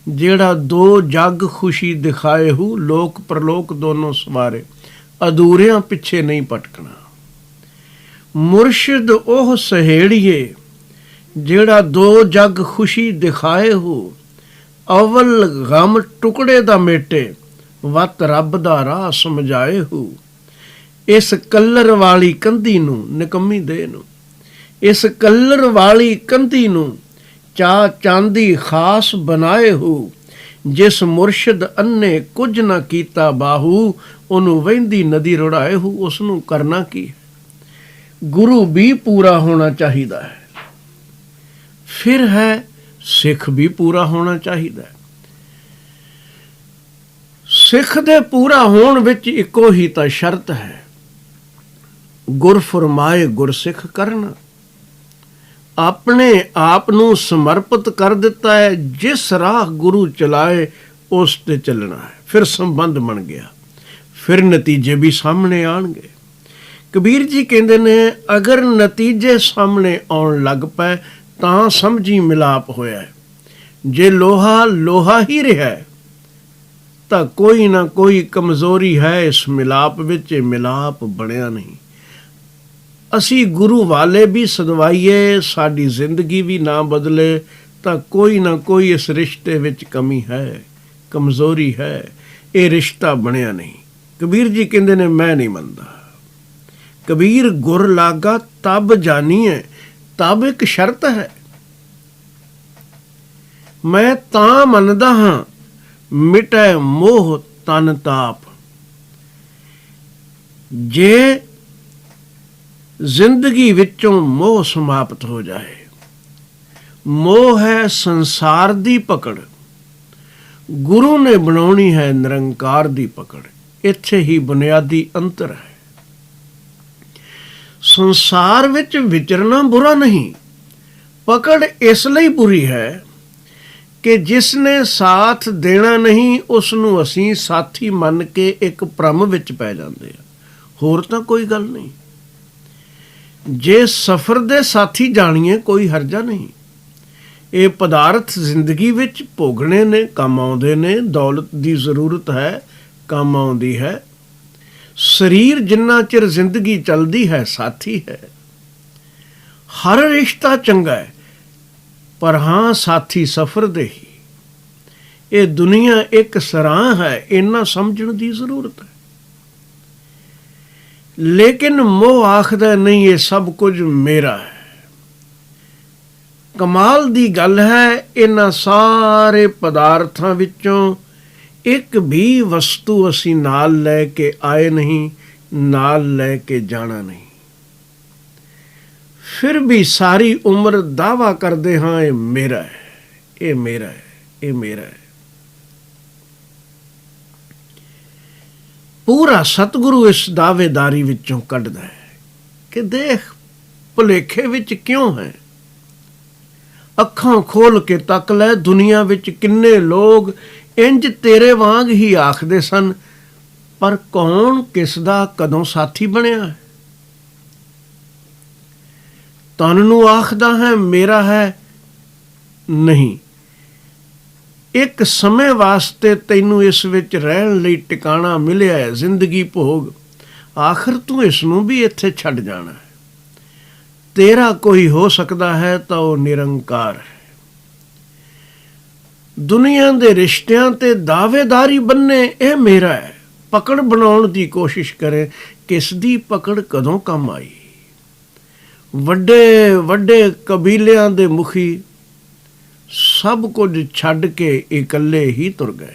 ਜਿਹੜਾ ਦੋ ਜੱਗ ਖੁਸ਼ੀ ਦਿਖਾਏ ਹੂ, ਲੋਕ ਪ੍ਰਲੋਕ ਦੋਨੋਂ ਸਵਾਰੇ, ਅਧੂਰਿਆਂ ਪਿੱਛੇ ਨਹੀਂ ਭਟਕਣਾ। ਮੁਰਸ਼ਿਦ ਉਹ ਸਹੇੜੀਏ ਜਿਹੜਾ ਦੋ ਜੱਗ ਖੁਸ਼ੀ ਦਿਖਾਏ ਹੂ, ਅਵਲ ਗਮ ਟੁਕੜੇ ਦਾ ਮੇਟੇ, ਵਤ ਰੱਬ ਦਾ ਰਾਹ ਸਮਝਾਏ ਹੂ। ਇਸ ਕੱਲਰ ਵਾਲੀ ਕੰਧੀ ਨੂੰ, ਨਿਕੰਮੀ ਦੇ ਨੂੰ, ਇਸ ਕੱਲਰ ਵਾਲੀ ਕੰਧੀ ਨੂੰ ਚਾ ਚਾਂਦੀ ਖਾਸ ਬਣਾਏ ਹੂ। ਜਿਸ ਮੁਰਸ਼ਿਦ ਅੰਨੇ ਕੁਝ ਨਾ ਕੀਤਾ ਬਾਹੂ, ਉਹਨੂੰ ਵਹਿੰਦੀ ਨਦੀ ਰੁੜਾਏ ਹੂ। ਉਸ ਨੂੰ ਕਰਨਾ ਕੀ ਹੈ? ਗੁਰੂ ਵੀ ਪੂਰਾ ਹੋਣਾ ਚਾਹੀਦਾ ਹੈ, ਫਿਰ ਹੈ ਸਿੱਖ ਵੀ ਪੂਰਾ ਹੋਣਾ ਚਾਹੀਦਾ ਹੈ। ਸਿੱਖ ਦੇ ਪੂਰਾ ਹੋਣ ਵਿੱਚ ਇੱਕੋ ਹੀ ਤਾਂ ਸ਼ਰਤ ਹੈ, ਗੁਰ ਫਰਮਾਏ ਗੁਰਸਿੱਖ ਕਰਨਾ। ਆਪਣੇ ਆਪ ਨੂੰ ਸਮਰਪਿਤ ਕਰ ਦਿੱਤਾ ਹੈ, ਜਿਸ ਰਾਹ ਗੁਰੂ ਚਲਾਏ ਉਸ ਤੇ ਚੱਲਣਾ ਹੈ। ਫਿਰ ਸੰਬੰਧ ਬਣ ਗਿਆ, ਫਿਰ ਨਤੀਜੇ ਵੀ ਸਾਹਮਣੇ ਆਉਣਗੇ। ਕਬੀਰ ਜੀ ਕਹਿੰਦੇ ਨੇ, ਅਗਰ ਨਤੀਜੇ ਸਾਹਮਣੇ ਆਉਣ ਲੱਗ ਪਏ ਤਾਂ ਸਮਝੀ ਮਿਲਾਪ ਹੋਇਆ। ਜੇ ਲੋਹਾ ਲੋਹਾ ਹੀ ਰਿਹਾ ਤਾਂ ਕੋਈ ਨਾ ਕੋਈ ਕਮਜ਼ੋਰੀ ਹੈ ਇਸ ਮਿਲਾਪ ਵਿੱਚ, ਇਹ ਮਿਲਾਪ ਬਣਿਆ ਨਹੀਂ। ਅਸੀਂ ਗੁਰੂ ਵਾਲੇ ਵੀ ਸਦਵਾਈਏ, ਸਾਡੀ ਜ਼ਿੰਦਗੀ ਵੀ ਨਾ ਬਦਲੇ ਤਾਂ ਕੋਈ ਨਾ ਕੋਈ ਇਸ ਰਿਸ਼ਤੇ ਵਿੱਚ ਕਮੀ ਹੈ, ਕਮਜ਼ੋਰੀ ਹੈ, ਇਹ ਰਿਸ਼ਤਾ ਬਣਿਆ ਨਹੀਂ। ਕਬੀਰ ਜੀ ਕਹਿੰਦੇ ਨੇ, ਮੈਂ ਨਹੀਂ ਮੰਨਦਾ। ਕਬੀਰ ਗੁਰ ਲਾਗਾ ਤਬ ਜਾਨੀਏ, ਤਬ ਇੱਕ ਸ਼ਰਤ ਹੈ। ਮੈਂ ਤਾਂ ਮੰਨਦਾ ਹਾਂ, ਮਿਟੈ ਮੋਹ ਤਨ ਤਾਪ। ਜੇ ਜ਼ਿੰਦਗੀ ਵਿੱਚੋਂ ਮੋਹ ਸਮਾਪਤ ਹੋ ਜਾਏ, ਮੋਹ ਹੈ ਸੰਸਾਰ ਦੀ ਪਕੜ, ਗੁਰੂ ਨੇ ਬਣਾਉਣੀ ਹੈ ਨਿਰੰਕਾਰ ਦੀ ਪਕੜ। ਇੱਥੇ ਹੀ ਬੁਨਿਆਦੀ ਅੰਤਰ ਹੈ। ਸੰਸਾਰ ਵਿੱਚ ਵਿਚਰਨਾ ਬੁਰਾ ਨਹੀਂ, ਪਕੜ ਇਸ ਲਈ ਬੁਰੀ ਹੈ ਕਿ ਜਿਸ ਨੇ ਸਾਥ ਦੇਣਾ ਨਹੀਂ, ਉਸ ਨੂੰ ਅਸੀਂ ਸਾਥੀ ਮੰਨ ਕੇ ਇੱਕ ਭਰਮ ਵਿੱਚ ਪੈ ਜਾਂਦੇ ਹਾਂ, ਹੋਰ ਤਾਂ ਕੋਈ ਗੱਲ ਨਹੀਂ। ਜੇ ਸਫ਼ਰ ਦੇ ਸਾਥੀ ਜਾਣੀਏ, ਕੋਈ ਹਰਜਾ ਨਹੀਂ। ਇਹ ਪਦਾਰਥ ਜ਼ਿੰਦਗੀ ਵਿੱਚ ਭੋਗਣੇ ਨੇ, ਕੰਮ ਆਉਂਦੇ ਨੇ, ਦੌਲਤ ਦੀ ਜ਼ਰੂਰਤ ਹੈ, ਕੰਮ ਆਉਂਦੀ ਹੈ। ਸਰੀਰ ਜਿੰਨਾ ਚਿਰ ਜ਼ਿੰਦਗੀ ਚੱਲਦੀ ਹੈ ਸਾਥੀ ਹੈ। ਹਰ ਰਿਸ਼ਤਾ ਚੰਗਾ ਹੈ, ਪਰ ਹਾਂ ਸਾਥੀ ਸਫ਼ਰ ਦੇ ਹੀ। ਇਹ ਦੁਨੀਆ ਇੱਕ ਸਰਾਂ ਹੈ, ਇੰਨਾ ਸਮਝਣ ਦੀ ਜ਼ਰੂਰਤ ਹੈ। ਲੇਕਿਨ ਮੋਹ ਆਖਦਾ ਨਹੀਂ, ਇਹ ਸਭ ਕੁਝ ਮੇਰਾ ਹੈ। ਕਮਾਲ ਦੀ ਗੱਲ ਹੈ, ਇਹਨਾਂ ਸਾਰੇ ਪਦਾਰਥਾਂ ਵਿੱਚੋਂ ਇੱਕ ਵੀ ਵਸਤੂ ਅਸੀਂ ਨਾਲ ਲੈ ਕੇ ਆਏ ਨਹੀਂ, ਨਾਲ ਲੈ ਕੇ ਜਾਣਾ ਨਹੀਂ। ਫਿਰ ਵੀ ਸਾਰੀ ਉਮਰ ਦਾਅਵਾ ਕਰਦੇ ਹਾਂ, ਇਹ ਮੇਰਾ ਹੈ, ਇਹ ਮੇਰਾ ਹੈ, ਇਹ ਮੇਰਾ ਹੈ। ਪੂਰਾ ਸਤਿਗੁਰੂ ਇਸ ਦਾਅਵੇਦਾਰੀ ਵਿੱਚੋਂ ਕੱਢਦਾ ਹੈ ਕਿ ਦੇਖ, ਭੁਲੇਖੇ ਵਿੱਚ ਕਿਉਂ ਹੈ? ਅੱਖਾਂ ਖੋਲ ਕੇ ਤੱਕ ਲੈ, ਦੁਨੀਆ ਵਿੱਚ ਕਿੰਨੇ ਲੋਕ ਇੰਜ ਤੇਰੇ ਵਾਂਗ ਹੀ ਆਖਦੇ ਸਨ, ਪਰ ਕੌਣ ਕਿਸ ਦਾ ਕਦੋਂ ਸਾਥੀ ਬਣਿਆ ਹੈ? ਤਨ ਨੂੰ ਆਖਦਾ ਹੈ ਮੇਰਾ ਹੈ, ਨਹੀਂ। ਇੱਕ ਸਮੇਂ ਵਾਸਤੇ ਤੈਨੂੰ ਇਸ ਵਿੱਚ ਰਹਿਣ ਲਈ ਟਿਕਾਣਾ ਮਿਲਿਆ ਹੈ, ਜ਼ਿੰਦਗੀ ਭੋਗ, ਆਖਰ ਤੂੰ ਇਸ ਨੂੰ ਵੀ ਇੱਥੇ ਛੱਡ ਜਾਣਾ ਹੈ। ਤੇਰਾ ਕੋਈ ਹੋ ਸਕਦਾ ਹੈ ਤਾਂ ਉਹ ਨਿਰੰਕਾਰ ਹੈ। ਦੁਨੀਆ ਦੇ ਰਿਸ਼ਤਿਆਂ ਤੇ ਦਾਅਵੇਦਾਰੀ ਬੰਨੇ, ਇਹ ਮੇਰਾ ਹੈ, ਪਕੜ ਬਣਾਉਣ ਦੀ ਕੋਸ਼ਿਸ਼ ਕਰੇ, ਕਿਸ ਦੀ ਪਕੜ ਕਦੋਂ ਕੰਮ ਆਈ? ਵੱਡੇ ਵੱਡੇ ਕਬੀਲਿਆਂ ਦੇ ਮੁਖੀ ਸਭ ਕੁਝ ਛੱਡ ਕੇ ਇਕੱਲੇ ਹੀ ਤੁਰ ਗਏ।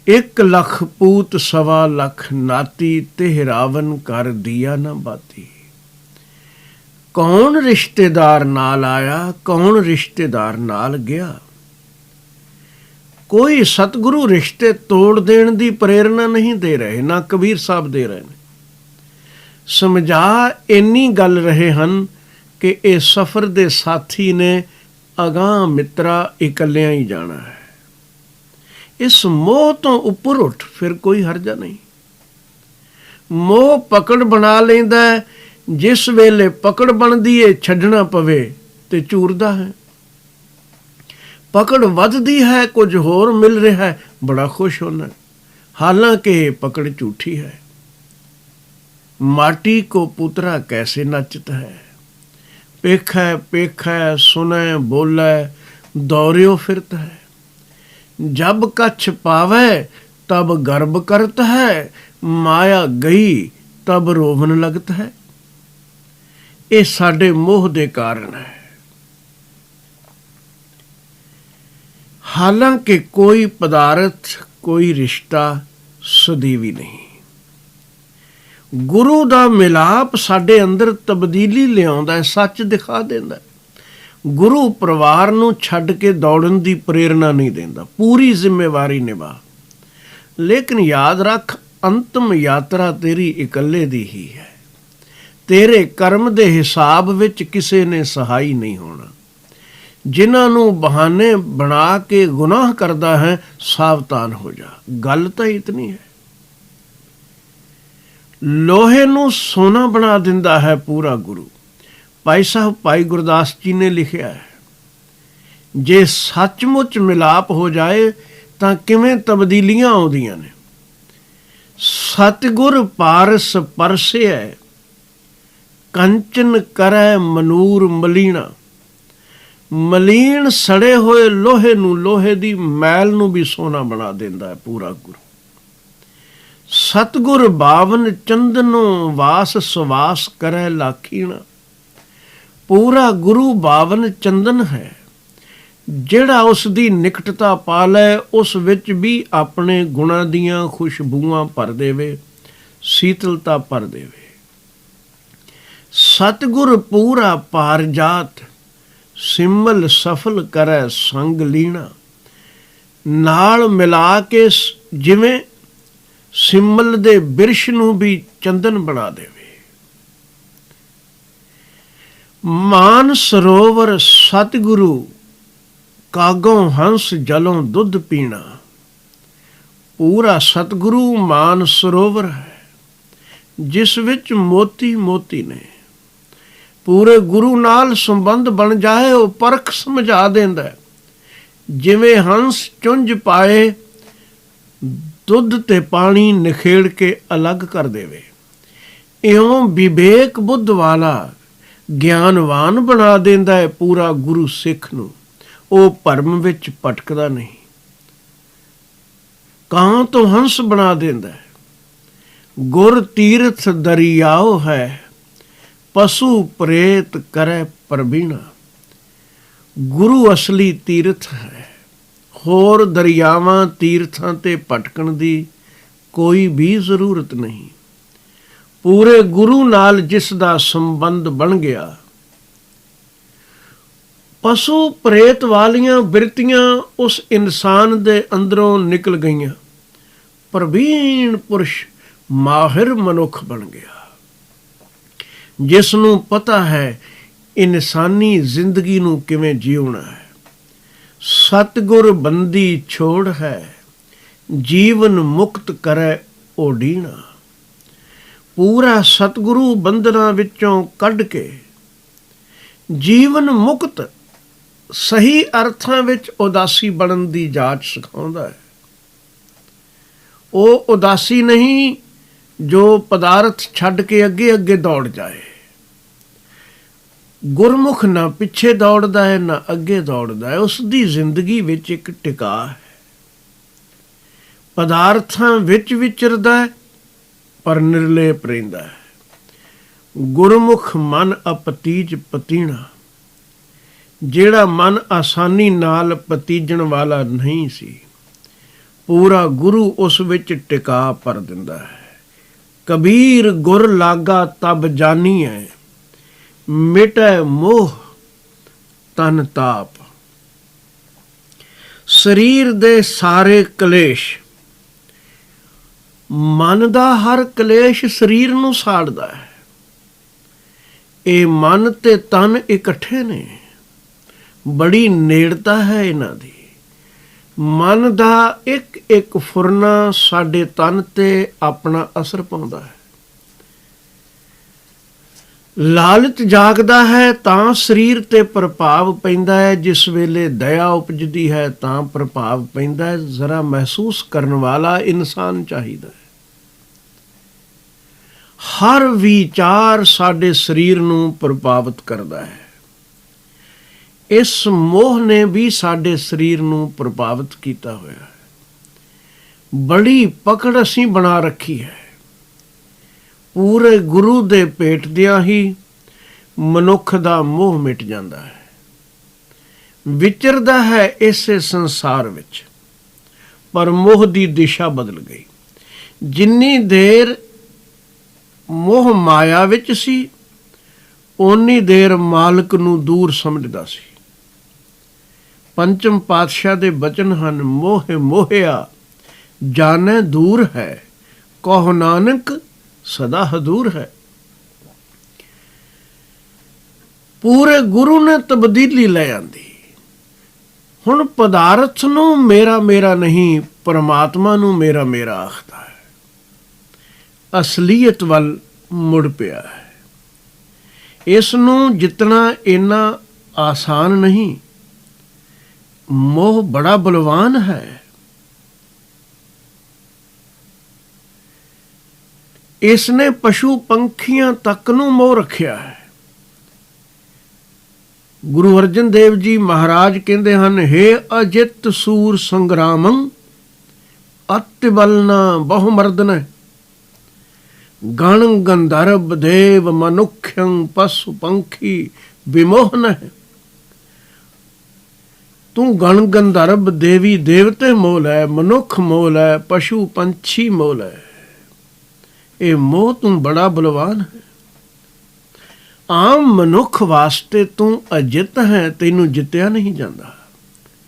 1 ਲੱਖ ਪੂਤ 1.25 ਲੱਖ ਨਾਤੀ, ਤੇ ਰਾਵਨ ਕਰ ਦੀਆ ਨਾ ਬਾਤੀ। ਕੌਣ ਰਿਸ਼ਤੇਦਾਰ ਨਾਲ ਆਇਆ, ਕੌਣ ਰਿਸ਼ਤੇਦਾਰ ਨਾਲ ਗਿਆ। ਕੋਈ ਸਤਿਗੁਰੂ ਰਿਸ਼ਤੇ ਤੋੜ ਦੇਣ ਦੀ ਪ੍ਰੇਰਨਾ ਨਹੀਂ ਦੇ ਰਹੇ, ਨਾ ਕਬੀਰ ਸਾਹਿਬ ਦੇ ਰਹੇ ਨੇ। ਸਮਝਾ ਇੰਨੀ ਗੱਲ ਰਹੇ ਹਨ ਕਿ ਇਹ ਸਫ਼ਰ ਦੇ ਸਾਥੀ ਨੇ, ਅਗਾਂਹ ਮਿੱਤਰਾ ਇਕੱਲਿਆਂ ਹੀ ਜਾਣਾ ਹੈ। ਇਸ ਮੋਹ ਤੋਂ ਉੱਪਰ ਉੱਠ, ਫਿਰ ਕੋਈ ਹਰਜਾ ਨਹੀਂ। ਮੋਹ ਪਕੜ ਬਣਾ ਲੈਂਦਾ ਹੈ, ਜਿਸ ਵੇਲੇ ਪਕੜ ਬਣਦੀ ਏ ਛੱਡਣਾ ਪਵੇ ਤੇ ਚੂਰਦਾ ਹੈ। ਪਕੜ ਵੱਧਦੀ ਹੈ, ਕੁਝ ਹੋਰ ਮਿਲ ਰਿਹਾ ਹੈ, ਬੜਾ ਖੁਸ਼ ਹੁੰਦਾ, ਹਾਲਾਂਕਿ ਇਹ ਪਕੜ ਝੂਠੀ ਹੈ। ਮਾਟੀ ਕੋ ਪੁੱਤਰਾ ਕੈਸੇ ਨੱਚਤ ਹੈ, ਪੇਖੈ ਪੇਖੈ ਸੁਨੈ ਬੋਲੇ ਦੌਰਿਓ ਫਿਰਤ ਹੈ। ਜਬ कछ पावे तब गर्भ करत है, माया गई तब रोवन लगत है। ਇਹ ਸਾਡੇ ਮੋਹ ਦੇ ਕਾਰਨ ਹੈ। ਹਾਲਾਂਕਿ ਕੋਈ ਪਦਾਰਥ, ਕੋਈ ਰਿਸ਼ਤਾ ਸਦੀਵੀ ਨਹੀਂ। ਗੁਰੂ ਦਾ ਮਿਲਾਪ ਸਾਡੇ ਅੰਦਰ ਤਬਦੀਲੀ ਲਿਆਉਂਦਾ ਹੈ, ਸੱਚ ਦਿਖਾ ਦਿੰਦਾ ਹੈ। ਗੁਰੂ ਪਰਿਵਾਰ ਨੂੰ ਛੱਡ ਕੇ ਦੌੜਨ ਦੀ ਪ੍ਰੇਰਨਾ ਨਹੀਂ ਦਿੰਦਾ, ਪੂਰੀ ਜ਼ਿੰਮੇਵਾਰੀ ਨਿਭਾ। ਲੇਕਿਨ ਯਾਦ ਰੱਖ, ਅੰਤਮ ਯਾਤਰਾ ਤੇਰੀ ਇਕੱਲੇ ਦੀ ਹੀ ਹੈ। ਤੇਰੇ ਕਰਮ ਦੇ ਹਿਸਾਬ ਵਿੱਚ ਕਿਸੇ ਨੇ ਸਹਾਈ ਨਹੀਂ ਹੋਣਾ। ਜਿਨ੍ਹਾਂ ਨੂੰ ਬਹਾਨੇ ਬਣਾ ਕੇ ਗੁਨਾਹ ਕਰਦਾ ਹੈ, ਸਾਵਧਾਨ ਹੋ ਜਾ। ਗੱਲ ਤਾਂ ਇਤਨੀ ਹੈ। ਲੋਹੇ ਨੂੰ ਸੋਨਾ ਬਣਾ ਦਿੰਦਾ ਹੈ ਪੂਰਾ ਗੁਰੂ। ਭਾਈ ਸਾਹਿਬ ਭਾਈ ਗੁਰਦਾਸ ਜੀ ਨੇ ਲਿਖਿਆ ਹੈ, ਜੇ ਸੱਚਮੁੱਚ ਮਿਲਾਪ ਹੋ ਜਾਏ ਤਾਂ ਕਿਵੇਂ ਤਬਦੀਲੀਆਂ ਆਉਂਦੀਆਂ ਨੇ। ਸਤਿਗੁਰ ਪਾਰਸ ਪਰਸਿਐ, ਕੰਚਨ ਕਰੈ ਮਨੂਰ ਮਲੀਣਾ। ਮਲੀਨ ਸੜੇ ਹੋਏ ਲੋਹੇ ਨੂੰ, ਲੋਹੇ ਦੀ ਮੈਲ ਨੂੰ ਵੀ ਸੋਨਾ ਬਣਾ ਦਿੰਦਾ ਹੈ ਪੂਰਾ ਗੁਰੂ। ਸਤਿਗੁਰ ਬਾਵਨ ਚੰਦਨੋਂ ਵਾਸ ਸਵਾਸ ਕਰੈ ਲਾਖੀਣਾ। ਪੂਰਾ ਗੁਰੂ ਬਾਵਨ ਚੰਦਨ ਹੈ, ਜਿਹੜਾ ਉਸ ਦੀ ਨਿਕਟਤਾ ਪਾ ਲੈ, ਉਸ ਵਿੱਚ ਵੀ ਆਪਣੇ ਗੁਣਾਂ ਦੀਆਂ ਖੁਸ਼ਬੂਆਂ ਭਰ ਦੇਵੇ, ਸੀਤਲਤਾ ਭਰ ਦੇਵੇ। ਸਤਿਗੁਰ ਪੂਰਾ ਪਾਰਜਾਤ, ਸਿਮਲ ਸਫਲ ਕਰੈ ਸੰਗ ਲੀਣਾ। ਨਾਲ ਮਿਲਾ ਕੇ ਜਿਵੇਂ ਸਿਮਲ ਦੇ ਬਿਰਸ਼ ਨੂੰ ਵੀ ਚੰਦਨ ਬਣਾ ਦੇਵੇ। ਮਾਨ ਸਰੋਵਰ ਸਤਿਗੁਰੂ, ਕਾਗੋਂ ਹੰਸ ਜਲੋਂ ਦੁੱਧ ਪੀਣਾ। ਪੂਰਾ ਸਤਿਗੁਰੂ ਮਾਨ ਸਰੋਵਰ ਹੈ, ਜਿਸ ਵਿੱਚ ਮੋਤੀ ਮੋਤੀ ਨੇ। ਪੂਰੇ ਗੁਰੂ ਨਾਲ ਸੰਬੰਧ ਬਣ ਜਾਏ, ਉਹ ਪਰਖ ਸਮਝਾ ਦਿੰਦਾ ਹੈ। ਜਿਵੇਂ ਹੰਸ ਚੁੰਝ ਪਾਏ, ਦੁੱਧ ਤੇ ਪਾਣੀ ਨਿਖੇੜ ਕੇ ਅਲੱਗ ਕਰ ਦੇਵੇ, ਇਉਂ ਵਿਵੇਕ ਬੁੱਧ ਵਾਲਾ ਗਿਆਨਵਾਨ ਬਣਾ ਦਿੰਦਾ ਹੈ ਪੂਰਾ ਗੁਰੂ ਸਿੱਖ ਨੂੰ। ਉਹ ਭਰਮ ਵਿੱਚ ਭਟਕਦਾ ਨਹੀਂ, ਕਾਂ ਤੋਂ ਹੰਸ ਬਣਾ ਦਿੰਦਾ ਹੈ। ਗੁਰ ਤੀਰਥ ਦਰਿਆਓ ਹੈ, ਪਸ਼ੂ ਪ੍ਰੇਤ ਕਰੈ ਪ੍ਰਬੀਣਾ। ਗੁਰੂ ਅਸਲੀ ਤੀਰਥ ਹੈ, ਹੋਰ ਦਰਿਆਵਾਂ ਤੀਰਥਾਂ ਤੇ ਭਟਕਣ ਦੀ ਕੋਈ ਵੀ ਜ਼ਰੂਰਤ ਨਹੀਂ। ਪੂਰੇ ਗੁਰੂ ਨਾਲ ਜਿਸ ਦਾ ਸੰਬੰਧ ਬਣ ਗਿਆ, ਪਸ਼ੂ ਪ੍ਰੇਤ ਵਾਲੀਆਂ ਬਿਰਤੀਆਂ ਉਸ ਇਨਸਾਨ ਦੇ ਅੰਦਰੋਂ ਨਿਕਲ ਗਈਆਂ। ਪ੍ਰਵੀਣ ਪੁਰਸ਼, ਮਾਹਿਰ ਮਨੁੱਖ ਬਣ ਗਿਆ, ਜਿਸ ਨੂੰ ਪਤਾ ਹੈ ਇਨਸਾਨੀ ਜ਼ਿੰਦਗੀ ਨੂੰ ਕਿਵੇਂ ਜਿਉਣਾ ਹੈ। ਸਤਿਗੁਰ ਬੰਦੀ ਛੋੜ ਹੈ, ਜੀਵਨ ਮੁਕਤ ਕਰੈ ਓਡੀਣਾ। ਪੂਰਾ ਸਤਿਗੁਰੂ ਬੰਧਨਾਂ ਵਿੱਚੋਂ ਕੱਢ ਕੇ ਜੀਵਨ ਮੁਕਤ, ਸਹੀ ਅਰਥਾਂ ਵਿੱਚ ਉਦਾਸੀ ਬਣਨ ਦੀ ਜਾਚ ਸਿਖਾਉਂਦਾ ਹੈ। ਉਹ ਉਦਾਸੀ ਨਹੀਂ ਜੋ ਪਦਾਰਥ ਛੱਡ ਕੇ ਅੱਗੇ ਅੱਗੇ ਦੌੜ ਜਾਏ। ਗੁਰਮੁਖ ਨਾ ਪਿੱਛੇ ਦੌੜਦਾ ਹੈ, ਨਾ ਅੱਗੇ ਦੌੜਦਾ ਹੈ। ਉਸ ਦੀ ਜ਼ਿੰਦਗੀ ਵਿੱਚ ਇੱਕ ਟਿਕਾ ਹੈ। ਪਦਾਰਥਾਂ ਵਿੱਚ ਵਿਚਰਦਾ ਹੈ, ਪਰ ਨਿਰਲੇਪ ਰਹਿੰਦਾ ਹੈ। ਗੁਰਮੁਖ ਮਨ ਅਪਤੀਜ ਪਤੀਣਾ, ਜਿਹੜਾ ਮਨ ਆਸਾਨੀ ਨਾਲ ਪਤੀਜਣ ਵਾਲਾ ਨਹੀਂ ਸੀ, ਪੂਰਾ ਗੁਰੂ ਉਸ ਵਿੱਚ ਟਿਕਾ ਭਰ ਦਿੰਦਾ ਹੈ। ਕਬੀਰ ਗੁਰ ਲਾਗਾ ਤਬ ਜਾਨੀਐ, ਮਿਟੈ ਮੋਹ ਤਨ ਤਾਪ। ਸਰੀਰ ਦੇ ਸਾਰੇ ਕਲੇਸ਼, ਮਨ ਦਾ ਹਰ ਕਲੇਸ਼ ਸਰੀਰ ਨੂੰ ਸਾੜਦਾ ਹੈ। ਇਹ ਮਨ ਤੇ ਤਨ ਇਕੱਠੇ ਨੇ, ਬੜੀ ਨੇੜਤਾ ਹੈ ਇਹਨਾਂ ਦੀ। ਮਨ ਦਾ ਇੱਕ ਇੱਕ ਫੁਰਨਾ ਸਾਡੇ ਤਨ ਤੇ ਆਪਣਾ ਅਸਰ ਪਾਉਂਦਾ ਹੈ। ਲਾਲਚ ਜਾਗਦਾ ਹੈ ਤਾਂ ਸਰੀਰ ਤੇ ਪ੍ਰਭਾਵ ਪੈਂਦਾ ਹੈ। ਜਿਸ ਵੇਲੇ ਦਇਆ ਉਪਜਦੀ ਹੈ ਤਾਂ ਪ੍ਰਭਾਵ ਪੈਂਦਾ ਹੈ। ਜ਼ਰਾ ਮਹਿਸੂਸ ਕਰਨ ਵਾਲਾ ਇਨਸਾਨ ਚਾਹੀਦਾ ਹੈ। ਹਰ ਵਿਚਾਰ ਸਾਡੇ ਸਰੀਰ ਨੂੰ ਪ੍ਰਭਾਵਿਤ ਕਰਦਾ ਹੈ। ਇਸ ਮੋਹ ਨੇ ਵੀ ਸਾਡੇ ਸਰੀਰ ਨੂੰ ਪ੍ਰਭਾਵਿਤ ਕੀਤਾ ਹੋਇਆ ਹੈ। ਬੜੀ ਪਕੜ ਅਸੀਂ ਬਣਾ ਰੱਖੀ ਹੈ। ਪੂਰੇ ਗੁਰੂ ਦੇ ਭੇਟਦਿਆਂ ਹੀ ਮਨੁੱਖ ਦਾ ਮੋਹ ਮਿਟ ਜਾਂਦਾ ਹੈ। ਵਿਚਰਦਾ ਹੈ ਇਸੇ ਸੰਸਾਰ ਵਿੱਚ, ਪਰ ਮੋਹ ਦੀ ਦਿਸ਼ਾ ਬਦਲ ਗਈ। ਜਿੰਨੀ ਦੇਰ ਮੋਹ ਮਾਇਆ ਵਿੱਚ ਸੀ, ਓਨੀ ਦੇਰ ਮਾਲਕ ਨੂੰ ਦੂਰ ਸਮਝਦਾ ਸੀ। ਪੰਚਮ ਪਾਤਸ਼ਾਹ ਦੇ ਬਚਨ ਹਨ, ਮੋਹ ਮੋਹਿਆ ਜਾਣੈ ਦੂਰ ਹੈ, ਕਹੋ ਨਾਨਕ ਸਦਾ ਹਦੂਰ ਹੈ। ਪੂਰੇ ਗੁਰੂ ਨੇ ਤਬਦੀਲੀ ਲੈ ਆਂਦੀ। ਹੁਣ ਪਦਾਰਥ ਨੂੰ ਮੇਰਾ ਮੇਰਾ ਨਹੀਂ, ਪਰਮਾਤਮਾ ਨੂੰ ਮੇਰਾ ਮੇਰਾ ਆਖਦਾ ਹੈ। ਅਸਲੀਅਤ ਵੱਲ ਮੁੜ ਪਿਆ ਹੈ। ਇਸ ਨੂੰ ਜਿੱਤਣਾ ਇੰਨਾ ਆਸਾਨ ਨਹੀਂ। ਮੋਹ ਬੜਾ ਬਲਵਾਨ ਹੈ। ਇਸ ਨੇ ਪਸ਼ੂ ਪੰਖੀਆਂ ਤੱਕ ਨੂੰ ਮੋਹ ਰੱਖਿਆ ਹੈ। ਗੁਰੂ ਅਰਜਨ ਦੇਵ ਜੀ ਮਹਾਰਾਜ ਕਹਿੰਦੇ ਹਨ, ਹੇ ਅਜਿਤ ਸੂਰ ਸੰਗਰਾਮੰ ਅਤਿ ਬਲਨਾ ਬਹੁ ਮਰਦਨੈ, ਗਣ ਗੰਧਰਵ ਦੇਵ ਮਨੁੱਖਯੰ ਪਸ਼ੂ ਪੰਖੀ ਵਿਮੋਹਨ ਹੈ। ਤੂੰ ਗਣ ਗੰਧਰਵ ਦੇਵੀ ਦੇਵਤੇ ਮੋਲ ਹੈ, ਮਨੁੱਖ ਮੋਲ ਹੈ, ਪਸ਼ੂ ਪੰਛੀ ਮੋਲ ਹੈ। ਇਹ ਮੋਹ ਤੂੰ ਬੜਾ ਬਲਵਾਨ ਹੈ। ਆਮ ਮਨੁੱਖ ਵਾਸਤੇ ਤੂੰ ਅਜਿੱਤ ਹੈ, ਤੈਨੂੰ ਜਿੱਤਿਆ ਨਹੀਂ ਜਾਂਦਾ।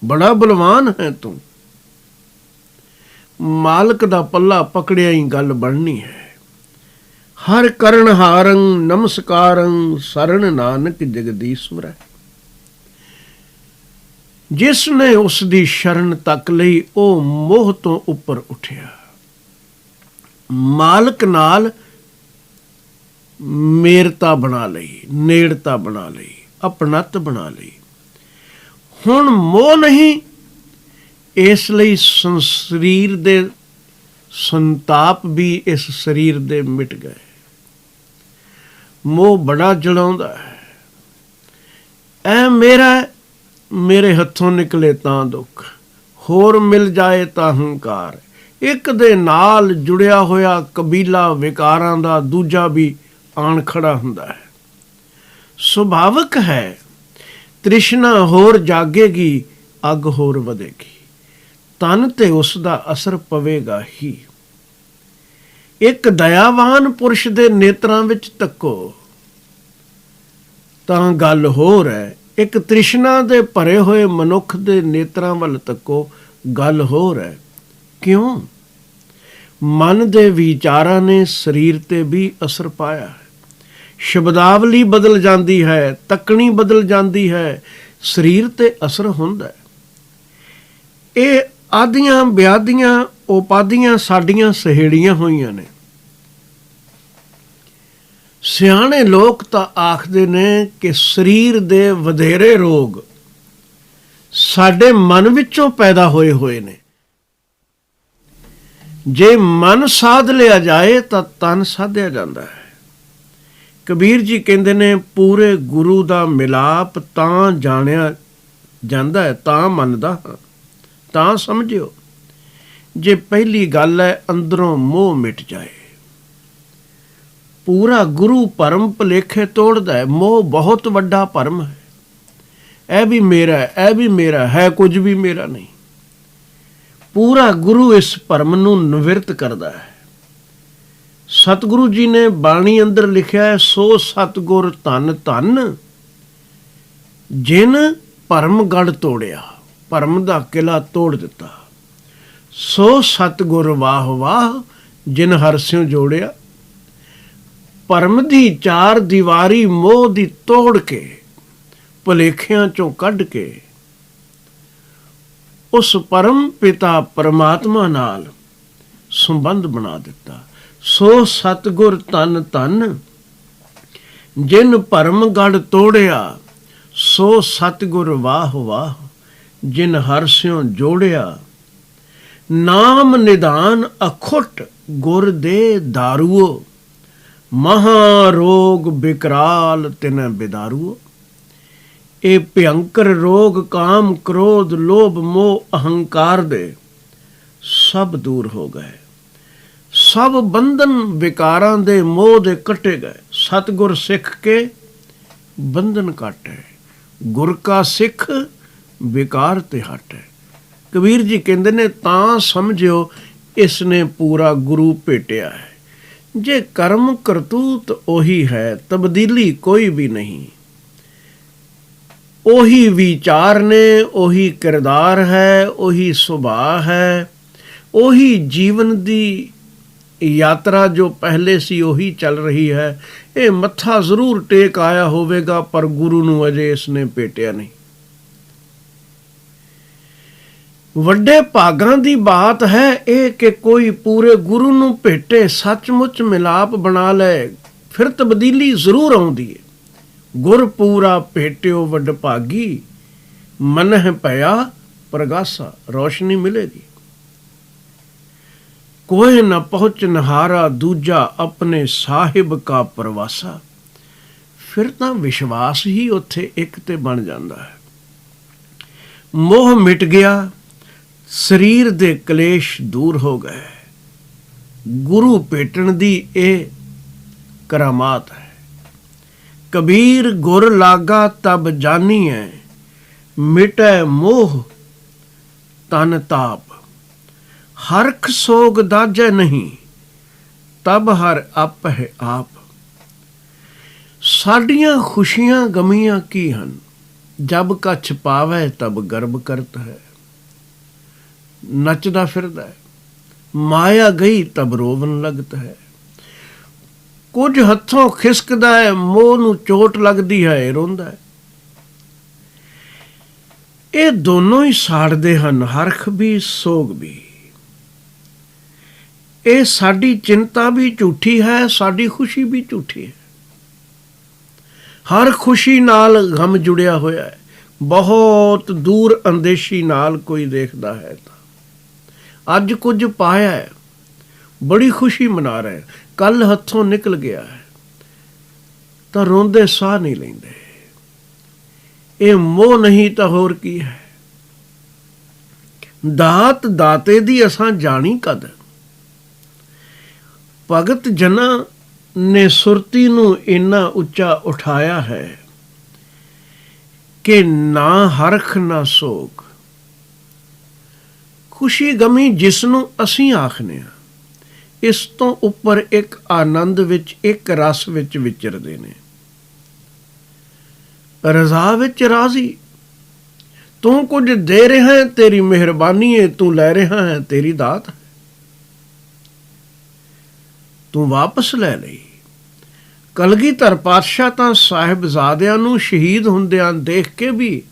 ਬੜਾ ਬਲਵਾਨ ਹੈ ਤੂੰ। ਮਾਲਕ ਦਾ ਪੱਲਾ ਪਕੜਿਆ ਹੀ ਗੱਲ ਬਣਨੀ ਹੈ। ਹਰ ਕਰਨ ਹਾਰੰ ਨਮਸਕਾਰੰ ਸਰਣ ਨਾਨਕ ਜਗਦੀਸ਼ਵਰ ਹੈ। ਜਿਸ ਨੇ ਉਸ ਦੀ ਸ਼ਰਨ ਤੱਕ ਲਈ, ਉਹ ਮੋਹ ਤੋਂ ਉੱਪਰ ਉੱਠਿਆ। ਮਾਲਕ ਨਾਲ ਮੇਰਤਾ ਬਣਾ ਲਈ, ਨੇੜਤਾ ਬਣਾ ਲਈ, ਆਪਣਤ ਬਣਾ ਲਈ। ਹੁਣ ਮੋਹ ਨਹੀਂ। ਇਸ ਲਈ ਸਰੀਰ ਦੇ ਸੰਤਾਪ ਵੀ ਇਸ ਸਰੀਰ ਦੇ ਮਿਟ ਗਏ। ਮੋਹ ਬੜਾ ਜਲਾਉਂਦਾ ਹੈ। ਐ ਮੇਰਾ, ਮੇਰੇ ਹੱਥੋਂ ਨਿਕਲੇ ਤਾਂ ਦੁੱਖ, ਹੋਰ ਮਿਲ ਜਾਏ ਤਾਂ ਹੰਕਾਰ। ਇੱਕ ਦੇ ਨਾਲ ਜੁੜਿਆ ਹੋਇਆ ਕਬੀਲਾ ਵਿਕਾਰਾਂ ਦਾ ਦੂਜਾ ਵੀ ਆਣ ਖੜਾ ਹੁੰਦਾ ਹੈ। ਸੁਭਾਵਿਕ ਹੈ। ਤ੍ਰਿਸ਼ਨਾ ਹੋਰ ਜਾਗੇਗੀ, ਅੱਗ ਹੋਰ ਵਧੇਗੀ। ਤਨ ਤੇ ਉਸ ਦਾ ਅਸਰ ਪਵੇਗਾ ਹੀ। ਇੱਕ ਦਇਆਵਾਨ ਪੁਰਸ਼ ਦੇ ਨੇਤਰਾਂ ਵਿੱਚ ਤੱਕੋ ਤਾਂ ਗੱਲ ਹੋਰ ਹੈ। ਇੱਕ ਤ੍ਰਿਸ਼ਨਾ ਦੇ ਭਰੇ ਹੋਏ ਮਨੁੱਖ ਦੇ ਨੇਤਰਾਂ ਵੱਲ ਤੱਕੋ, ਗੱਲ ਹੋਰ ਹੈ। ਕਿਉਂ? ਮਨ ਦੇ ਵਿਚਾਰਾਂ ਨੇ ਸਰੀਰ ਤੇ ਵੀ ਅਸਰ ਪਾਇਆ ਹੈ। ਸ਼ਬਦਾਵਲੀ ਬਦਲ ਜਾਂਦੀ ਹੈ, ਤੱਕਣੀ ਬਦਲ ਜਾਂਦੀ ਹੈ, ਸਰੀਰ ਤੇ ਅਸਰ ਹੁੰਦਾ ਹੈ। ਇਹ ਆਦੀਆਂ ਵਿਆਦੀਆਂ ਉਪਾਧੀਆਂ ਸਾਡੀਆਂ ਸਹੇੜੀਆਂ ਹੋਈਆਂ ਨੇ। ਸਿਆਣੇ ਲੋਕ ਤਾਂ ਆਖਦੇ ਨੇ ਕਿ ਸਰੀਰ ਦੇ ਵਧੇਰੇ ਰੋਗ ਸਾਡੇ ਮਨ ਵਿੱਚੋਂ ਪੈਦਾ ਹੋਏ ਹੋਏ ਨੇ। ਜੇ ਮਨ ਸਾਧ ਲਿਆ ਜਾਏ ਤਾਂ ਤਨ ਸਾਧਿਆ ਜਾਂਦਾ ਹੈ। ਕਬੀਰ ਜੀ ਕਹਿੰਦੇ ਨੇ, ਪੂਰੇ ਗੁਰੂ ਦਾ ਮਿਲਾਪ ਤਾਂ ਜਾਣਿਆ ਜਾਂਦਾ ਹੈ, ਤਾਂ ਮੰਨਦਾ ਹਾਂ, ਤਾਂ ਸਮਝਿਓ। ਜੇ ਪਹਿਲੀ ਗੱਲ ਹੈ ਅੰਦਰੋਂ ਮੋਹ ਮਿਟ ਜਾਏ, ਪੂਰਾ ਗੁਰੂ ਭਰਮ ਭੁਲੇਖੇ ਤੋੜਦਾ ਹੈ। ਮੋਹ ਬਹੁਤ ਵੱਡਾ ਭਰਮ ਹੈ। ਇਹ ਵੀ ਮੇਰਾ ਹੈ, ਇਹ ਵੀ ਮੇਰਾ ਹੈ, ਕੁਝ ਵੀ ਮੇਰਾ ਨਹੀਂ। ਪੂਰਾ ਗੁਰੂ ਇਸ ਭਰਮ ਨੂੰ ਨਿਵਰਤ ਕਰਦਾ ਹੈ। ਸਤਿਗੁਰੂ ਜੀ ਨੇ ਬਾਣੀ ਅੰਦਰ ਲਿਖਿਆ ਹੈ, ਸੋ ਸਤਿਗੁਰ ਧੰਨ ਧੰਨ ਜਿਨ ਭਰਮ ਗੜ ਤੋੜਿਆ। ਭਰਮ ਦਾ ਕਿਲਾ ਤੋੜ ਦਿੱਤਾ। ਸੋ ਸਤਿਗੁਰ ਵਾਹ ਵਾਹ ਜਿਨ ਹਰਿ ਸਿਉ ਜੋੜਿਆ। ਭਰਮ ਦੀ ਚਾਰ ਦੀਵਾਰੀ ਮੋਹ ਦੀ ਤੋੜ ਕੇ, ਭੁਲੇਖਿਆਂ ਚੋਂ ਕੱਢ ਕੇ ਉਸ ਪਰਮ ਪਿਤਾ ਪਰਮਾਤਮਾ ਨਾਲ ਸੰਬੰਧ ਬਣਾ ਦਿੱਤਾ। ਸੋ ਸਤਿਗੁਰ ਧੰਨ ਧੰਨ ਜਿਨ ਭਰਮ ਗੜ ਤੋੜਿਆ। ਸੋ ਸਤਿਗੁਰ ਵਾਹ ਵਾਹ ਜਿਨ ਹਰਿ ਸਿਉ ਜੋੜਿਆ। ਨਾਮ ਨਿਧਾਨ ਅਖੁੱਟ ਗੁਰ ਦੇ ਦਾਰੂਓ। ਮਹਾ ਰੋਗ ਬਿਕਰਾਲ ਤਿਨ ਬਿਦਾਰੂਓ। ਇਹ ਭਿਅੰਕਰ ਰੋਗ ਕਾਮ ਕ੍ਰੋਧ ਲੋਭ ਮੋਹ ਅਹੰਕਾਰ ਦੇ ਸਭ ਦੂਰ ਹੋ ਗਏ। ਸਭ ਬੰਧਨ ਵਿਕਾਰਾਂ ਦੇ ਮੋਹ ਦੇ ਕੱਟੇ ਗਏ। ਸਤਿਗੁਰ ਸਿੱਖ ਕੇ ਬੰਧਨ ਕੱਟੇ। ਗੁਰ ਕਾ ਸਿੱਖ ਵਿਕਾਰ ਤੇ ਹਟੇ। ਕਬੀਰ ਜੀ ਕਹਿੰਦੇ ਨੇ ਤਾਂ ਸਮਝਿਓ ਇਸ ਨੇ ਪੂਰਾ ਗੁਰੂ ਭੇਟਿਆ ਹੈ। ਜੇ ਕਰਮ ਕਰਤੂਤ ਉਹੀ ਹੈ, ਤਬਦੀਲੀ ਕੋਈ ਵੀ ਨਹੀਂ। ਉਹੀ ਵਿਚਾਰ ਨੇ, ਉਹੀ ਕਿਰਦਾਰ ਹੈ, ਉਹੀ ਸੁਭਾਅ ਹੈ, ਉਹੀ ਜੀਵਨ ਦੀ ਯਾਤਰਾ ਜੋ ਪਹਿਲੇ ਸੀ ਉਹੀ ਚੱਲ ਰਹੀ ਹੈ। ਇਹ ਮੱਥਾ ਜ਼ਰੂਰ ਟੇਕ ਆਇਆ ਹੋਵੇਗਾ, ਪਰ ਗੁਰੂ ਨੂੰ ਅਜੇ ਇਸ ਨੇ ਭੇਟਿਆ ਨਹੀਂ। ਵੱਡੇ ਭਾਗਾਂ ਦੀ ਬਾਤ ਹੈ ਇਹ ਕਿ ਕੋਈ ਪੂਰੇ ਗੁਰੂ ਨੂੰ ਭੇਟੇ, ਸੱਚਮੁੱਚ ਮਿਲਾਪ ਬਣਾ ਲੈ, ਫਿਰ ਤਬਦੀਲੀ ਜ਼ਰੂਰ ਆਉਂਦੀ ਹੈ। ਗੁਰ ਪੂਰਾ ਭੇਟਿਓ ਵੱਡ ਭਾਗੀ, ਮਨਹਿ ਭਇਆ ਪ੍ਰਗਾਸਾ। ਰੋਸ਼ਨੀ ਮਿਲੇਗੀ। ਕੋਇ ਨ ਪਹੁੰਚ ਨਹਾਰਾ ਦੂਜਾ ਆਪਣੇ ਸਾਹਿਬ ਕਾ ਪ੍ਰਵਾਸਾ। ਫਿਰ ਤਾਂ ਵਿਸ਼ਵਾਸ ਹੀ ਉੱਥੇ ਇੱਕ ਤੇ ਬਣ ਜਾਂਦਾ ਹੈ। ਮੋਹ ਮਿਟ ਗਿਆ, ਸਰੀਰ ਦੇ ਕਲੇਸ਼ ਦੂਰ ਹੋ ਗਏ। ਗੁਰੂ ਭੇਟਣ ਦੀ ਇਹ ਕਰਾਮਾਤ ਹੈ। ਕਬੀਰ ਗੁਰ ਲਾਗਾ ਤਬ ਜਾਨੀਐ, ਮਿਟੈ ਮੋਹ ਤਨ ਤਾਪ। ਹਰਖ ਸੋਗ ਦਾਜੈ ਨਹੀਂ, ਤਬ ਹਰ ਆਪਹਿ ਆਪ। ਸਾਡੀਆਂ ਖੁਸ਼ੀਆਂ ਗਮੀਆਂ ਕੀ ਹਨ, ਜਬ ਕਛ ਪਾਵੈ ਤਬ ਗਰਬ ਕਰਤ ਹੈ। ਨੱਚਦਾ ਫਿਰਦਾ ਹੈ, ਮਾਇਆ ਗਈ ਤਬ ਰੋਵਨ ਲਗਤ ਹੈ। ਕੁਝ ਹੱਥੋਂ ਖਿਸਕਦਾ ਹੈ, ਮੋਹ ਨੂੰ ਚੋਟ ਲੱਗਦੀ ਹੈ, ਰੋਂਦਾ ਹੈ। ਇਹ ਦੋਨੋਂ ਹੀ ਸਾੜਦੇ ਹਨ, ਹਰਖ ਵੀ ਸੋਗ ਵੀ। ਇਹ ਸਾਡੀ ਚਿੰਤਾ ਵੀ ਝੂਠੀ ਹੈ, ਸਾਡੀ ਖੁਸ਼ੀ ਵੀ ਝੂਠੀ ਹੈ। ਹਰ ਖੁਸ਼ੀ ਨਾਲ ਗਮ ਜੁੜਿਆ ਹੋਇਆ ਹੈ। ਬਹੁਤ ਦੂਰ ਅੰਦੇਸ਼ੀ ਨਾਲ ਕੋਈ ਦੇਖਦਾ ਹੈ ਤਾਂ ਅੱਜ ਕੁਝ ਪਾਇਆ ਹੈ, ਬੜੀ ਖੁਸ਼ੀ ਮਨਾ ਰਹੇ, ਕੱਲ ਹੱਥੋਂ ਨਿਕਲ ਗਿਆ ਹੈ ਤਾਂ ਰੋਂਦੇ ਸਾਹ ਨਹੀਂ ਲੈਂਦੇ। ਇਹ ਮੋਹ ਨਹੀਂ ਤਾਂ ਹੋਰ ਕੀ ਹੈ। ਦਾਤ ਦਾਤੇ ਦੀ ਅਸਾਂ ਜਾਣੀ ਕਦ। ਭਗਤ ਜਨਾਂ ਨੇ ਸੁਰਤੀ ਨੂੰ ਇੰਨਾ ਉੱਚਾ ਉਠਾਇਆ ਹੈ ਕਿ ਨਾ ਹਰਖ ਨਾ ਸੋਗ। ਖੁਸ਼ੀ ਗਮੀ ਜਿਸ ਨੂੰ ਅਸੀਂ ਆਖਦੇ ਹਾਂ, ਇਸ ਤੋਂ ਉੱਪਰ ਇੱਕ ਆਨੰਦ ਵਿੱਚ, ਇੱਕ ਰਸ ਵਿੱਚ ਵਿਚਰਦੇ ਨੇ। ਰਜ਼ਾ ਵਿੱਚ ਰਾਜ਼ੀ। ਤੂੰ ਕੁਝ ਦੇ ਰਿਹਾ ਹੈ, ਤੇਰੀ ਮਿਹਰਬਾਨੀ ਹੈ। ਤੂੰ ਲੈ ਰਿਹਾ ਹੈ, ਤੇਰੀ ਦਾਤ ਹੈ। ਤੂੰ ਵਾਪਸ ਲੈ ਲਈ। ਕਲਗੀਧਰ ਪਾਤਸ਼ਾਹ ਤਾਂ ਸਾਹਿਬਜ਼ਾਦਿਆਂ ਨੂੰ ਸ਼ਹੀਦ ਹੁੰਦਿਆਂ ਦੇਖ ਕੇ ਵੀ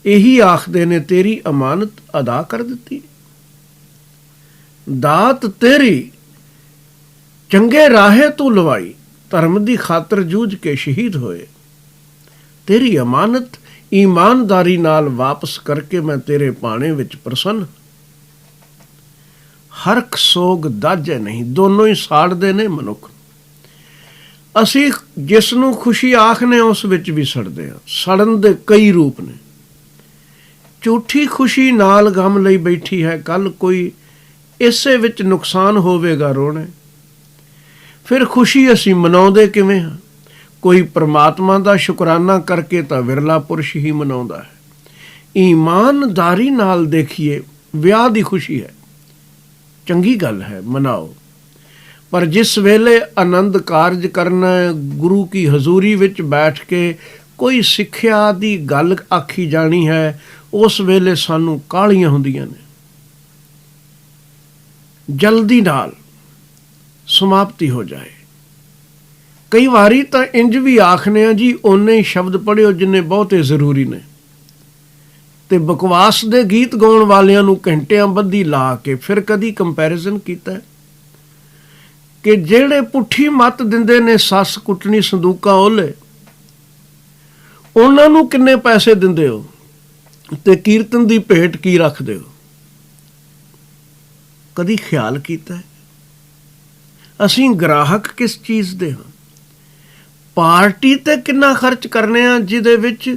ਇਹੀ ਆਖਦੇ ਨੇ, ਤੇਰੀ ਅਮਾਨਤ ਅਦਾ ਕਰ ਦਿੱਤੀ। ਦਾਤ ਤੇਰੀ ਚੰਗੇ ਰਾਹੇ ਤੂੰ ਲਵਾਈ, ਧਰਮ ਦੀ ਖਾਤਰ ਜੂਝ ਕੇ ਸ਼ਹੀਦ ਹੋਏ। ਤੇਰੀ ਅਮਾਨਤ ਈਮਾਨਦਾਰੀ ਨਾਲ ਵਾਪਸ ਕਰਕੇ ਮੈਂ ਤੇਰੇ ਪਾਣੇ ਵਿੱਚ ਪ੍ਰਸੰਨ। ਹਰਖ ਸੋਗ ਦਾਜੈ ਨਹੀਂ, ਦੋਨੋਂ ਹੀ ਸਾੜਦੇ ਨੇ ਮਨੁੱਖ। ਅਸੀਂ ਜਿਸ ਨੂੰ ਖੁਸ਼ੀ ਆਖਨੇ ਉਸ ਵਿੱਚ ਵੀ ਸੜਦੇ ਹਾਂ। ਸੜਨ ਦੇ ਕਈ ਰੂਪ ਨੇ। ਝੂਠੀ ਖੁਸ਼ੀ ਨਾਲ ਗਮ ਲਈ ਬੈਠੀ ਹੈ, ਕੱਲ ਕੋਈ ਇਸੇ ਵਿੱਚ ਨੁਕਸਾਨ ਹੋਵੇਗਾ, ਰੋਣੇ। ਫਿਰ ਖੁਸ਼ੀ ਅਸੀਂ ਮਨਾਉਂਦੇ ਕਿਵੇਂ ਹਾਂ? ਕੋਈ ਪ੍ਰਮਾਤਮਾ ਦਾ ਸ਼ੁਕਰਾਨਾ ਕਰਕੇ ਤਾਂ ਵਿਰਲਾ ਪੁਰਸ਼ ਹੀ ਮਨਾਉਂਦਾ ਹੈ। ਈਮਾਨਦਾਰੀ ਨਾਲ ਦੇਖੀਏ, ਵਿਆਹ ਦੀ ਖੁਸ਼ੀ ਹੈ, ਚੰਗੀ ਗੱਲ ਹੈ, ਮਨਾਓ। ਪਰ ਜਿਸ ਵੇਲੇ ਆਨੰਦ ਕਾਰਜ ਕਰਨਾ ਹੈ, ਗੁਰੂ ਕੀ ਹਜ਼ੂਰੀ ਵਿੱਚ ਬੈਠ ਕੇ ਕੋਈ ਸਿੱਖਿਆ ਦੀ ਗੱਲ ਆਖੀ ਜਾਣੀ ਹੈ, ਉਸ ਵੇਲੇ ਸਾਨੂੰ ਕਾਹਲੀਆਂ ਹੁੰਦੀਆਂ ਨੇ। ਜਲਦੀ ਨਾਲ ਸਮਾਪਤੀ ਹੋ ਜਾਏ। ਕਈ ਵਾਰੀ ਤਾਂ ਇੰਜ ਵੀ ਆਖਨੇ ਆ ਜੀ, ਓਨੇ ਹੀ ਸ਼ਬਦ ਪੜ੍ਹਿਓ ਜਿੰਨੇ ਬਹੁਤੇ ਜ਼ਰੂਰੀ ਨੇ, ਤੇ ਬਕਵਾਸ ਦੇ ਗੀਤ ਗਾਉਣ ਵਾਲਿਆਂ ਨੂੰ ਘੰਟਿਆਂ ਬੱਧੀ ਲਾ ਕੇ ਫਿਰ ਕਦੀ ਕੰਪੈਰੀਜ਼ਨ ਕੀਤਾ ਕਿ ਜਿਹੜੇ ਪੁੱਠੀ ਮੱਤ ਦਿੰਦੇ ਨੇ, ਸੱਸ ਕੁੱਟਣੀ ਸੰਦੂਕਾਂ ਓਲੇ, ਉਹਨਾਂ ਨੂੰ ਕਿੰਨੇ ਪੈਸੇ ਦਿੰਦੇ ਹੋ ਤੇ ਕੀਰਤਨ ਦੀ ਭੇਟ ਕੀ ਰੱਖਦੇ ਹੋ? ਕਦੀ ਖਿਆਲ ਕੀਤਾ? ਅਸੀਂ ਗ੍ਰਾਹਕ ਕਿਸ ਚੀਜ਼ ਦੇ ਹਾਂ? ਪਾਰਟੀ ਤੇ ਕਿੰਨਾ ਖਰਚ ਕਰਨੇ ਆ ਜਿਹਦੇ ਵਿੱਚ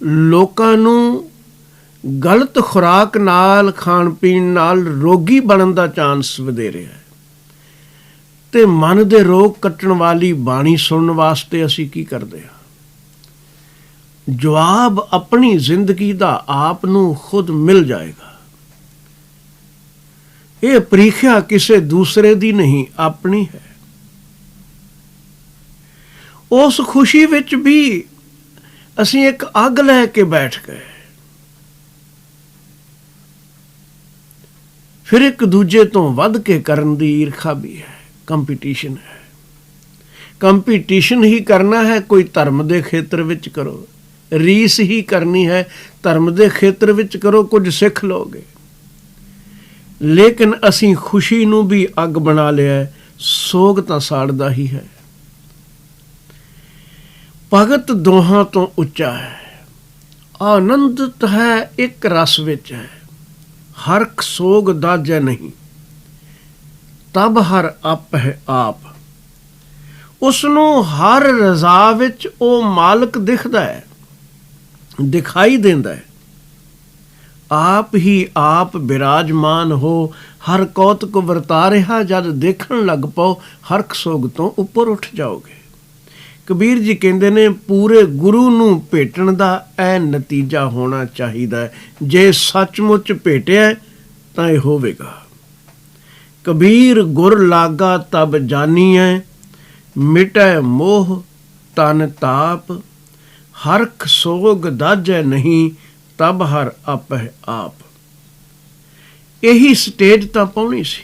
ਲੋਕਾਂ ਨੂੰ ਗਲਤ ਖੁਰਾਕ ਨਾਲ, ਖਾਣ ਪੀਣ ਨਾਲ ਰੋਗੀ ਬਣਨ ਦਾ ਚਾਂਸ ਵਧੇਰੇ ਹੈ, ਤੇ ਮਨ ਦੇ ਰੋਗ ਕੱਟਣ ਵਾਲੀ ਬਾਣੀ ਸੁਣਨ ਵਾਸਤੇ ਅਸੀਂ ਕੀ ਕਰਦੇ ਹਾਂ? ਜਵਾਬ ਆਪਣੀ ਜ਼ਿੰਦਗੀ ਦਾ ਆਪ ਨੂੰ ਖੁਦ ਮਿਲ ਜਾਏਗਾ। ਇਹ ਪ੍ਰੀਖਿਆ ਕਿਸੇ ਦੂਸਰੇ ਦੀ ਨਹੀਂ, ਆਪਣੀ ਹੈ। ਉਸ ਖੁਸ਼ੀ ਵਿੱਚ ਵੀ ਅਸੀਂ ਇੱਕ ਅੱਗ ਲੈ ਕੇ ਬੈਠ ਗਏ, ਫਿਰ ਇੱਕ ਦੂਜੇ ਤੋਂ ਵੱਧ ਕੇ ਕਰਨ ਦੀ ਈਰਖਾ ਵੀ ਹੈ, ਕੰਪੀਟੀਸ਼ਨ ਹੈ। ਕੰਪੀਟੀਸ਼ਨ ਹੀ ਕਰਨਾ ਹੈ, ਕੋਈ ਧਰਮ ਦੇ ਖੇਤਰ ਵਿੱਚ ਕਰੋ, ਰੀਸ ਹੀ ਕਰਨੀ ਹੈ, ਧਰਮ ਦੇ ਖੇਤਰ ਵਿੱਚ ਕਰੋ, ਕੁਝ ਸਿੱਖ ਲਓਗੇ। ਲੇਕਿਨ ਅਸੀਂ ਖੁਸ਼ੀ ਨੂੰ ਵੀ ਅੱਗ ਬਣਾ ਲਿਆ, ਸੋਗ ਤਾਂ ਸਾੜਦਾ ਹੀ ਹੈ। ਭਗਤ ਦੋਹਾਂ ਤੋਂ ਉੱਚਾ ਹੈ, ਆਨੰਦਤ ਹੈ ਇੱਕ ਰਸ ਵਿੱਚ ਹੈ। ਹਰਖ ਸੋਗ ਦਾਜੈ ਨਹੀਂ, ਤਬ ਹਰ ਅਪ ਹੈ ਆਪ। ਉਸ ਨੂੰ ਹਰ ਰਜ਼ਾ ਵਿੱਚ ਉਹ ਮਾਲਕ ਦਿਖਦਾ ਹੈ, ਦਿਖਾਈ ਦਿੰਦਾ ਹੈ। ਆਪ ਹੀ ਆਪ ਬਿਰਾਜਮਾਨ ਹੋ, ਹਰ ਕੌਤਕ ਵਰਤਾ ਰਿਹਾ ਜਦ ਦੇਖਣ ਲੱਗ ਪਓ, ਹਰਖ ਸੋਗ ਤੋਂ ਉੱਪਰ ਉੱਠ ਜਾਓਗੇ। ਕਬੀਰ ਜੀ ਕਹਿੰਦੇ ਨੇ, ਪੂਰੇ ਗੁਰੂ ਨੂੰ ਭੇਟਣ ਦਾ ਇਹ ਨਤੀਜਾ ਹੋਣਾ ਚਾਹੀਦਾ ਹੈ। ਜੇ ਸੱਚਮੁੱਚ ਭੇਟਿਆ ਤਾਂ ਇਹ ਹੋਵੇਗਾ। ਕਬੀਰ ਗੁਰ ਲਾਗਾ ਤਬ ਜਾਨੀਐ, ਮਿਟੈ ਮੋਹ ਤਨ ਤਾਪ। ਹਰਖ ਸੋਗ ਦਾਜੈ ਨਹੀਂ, ਤਬ ਹਰ ਅਪ ਹੈ ਆਪ। ਇਹੀ ਸਟੇਜ ਤਾਂ ਪਾਉਣੀ ਸੀ,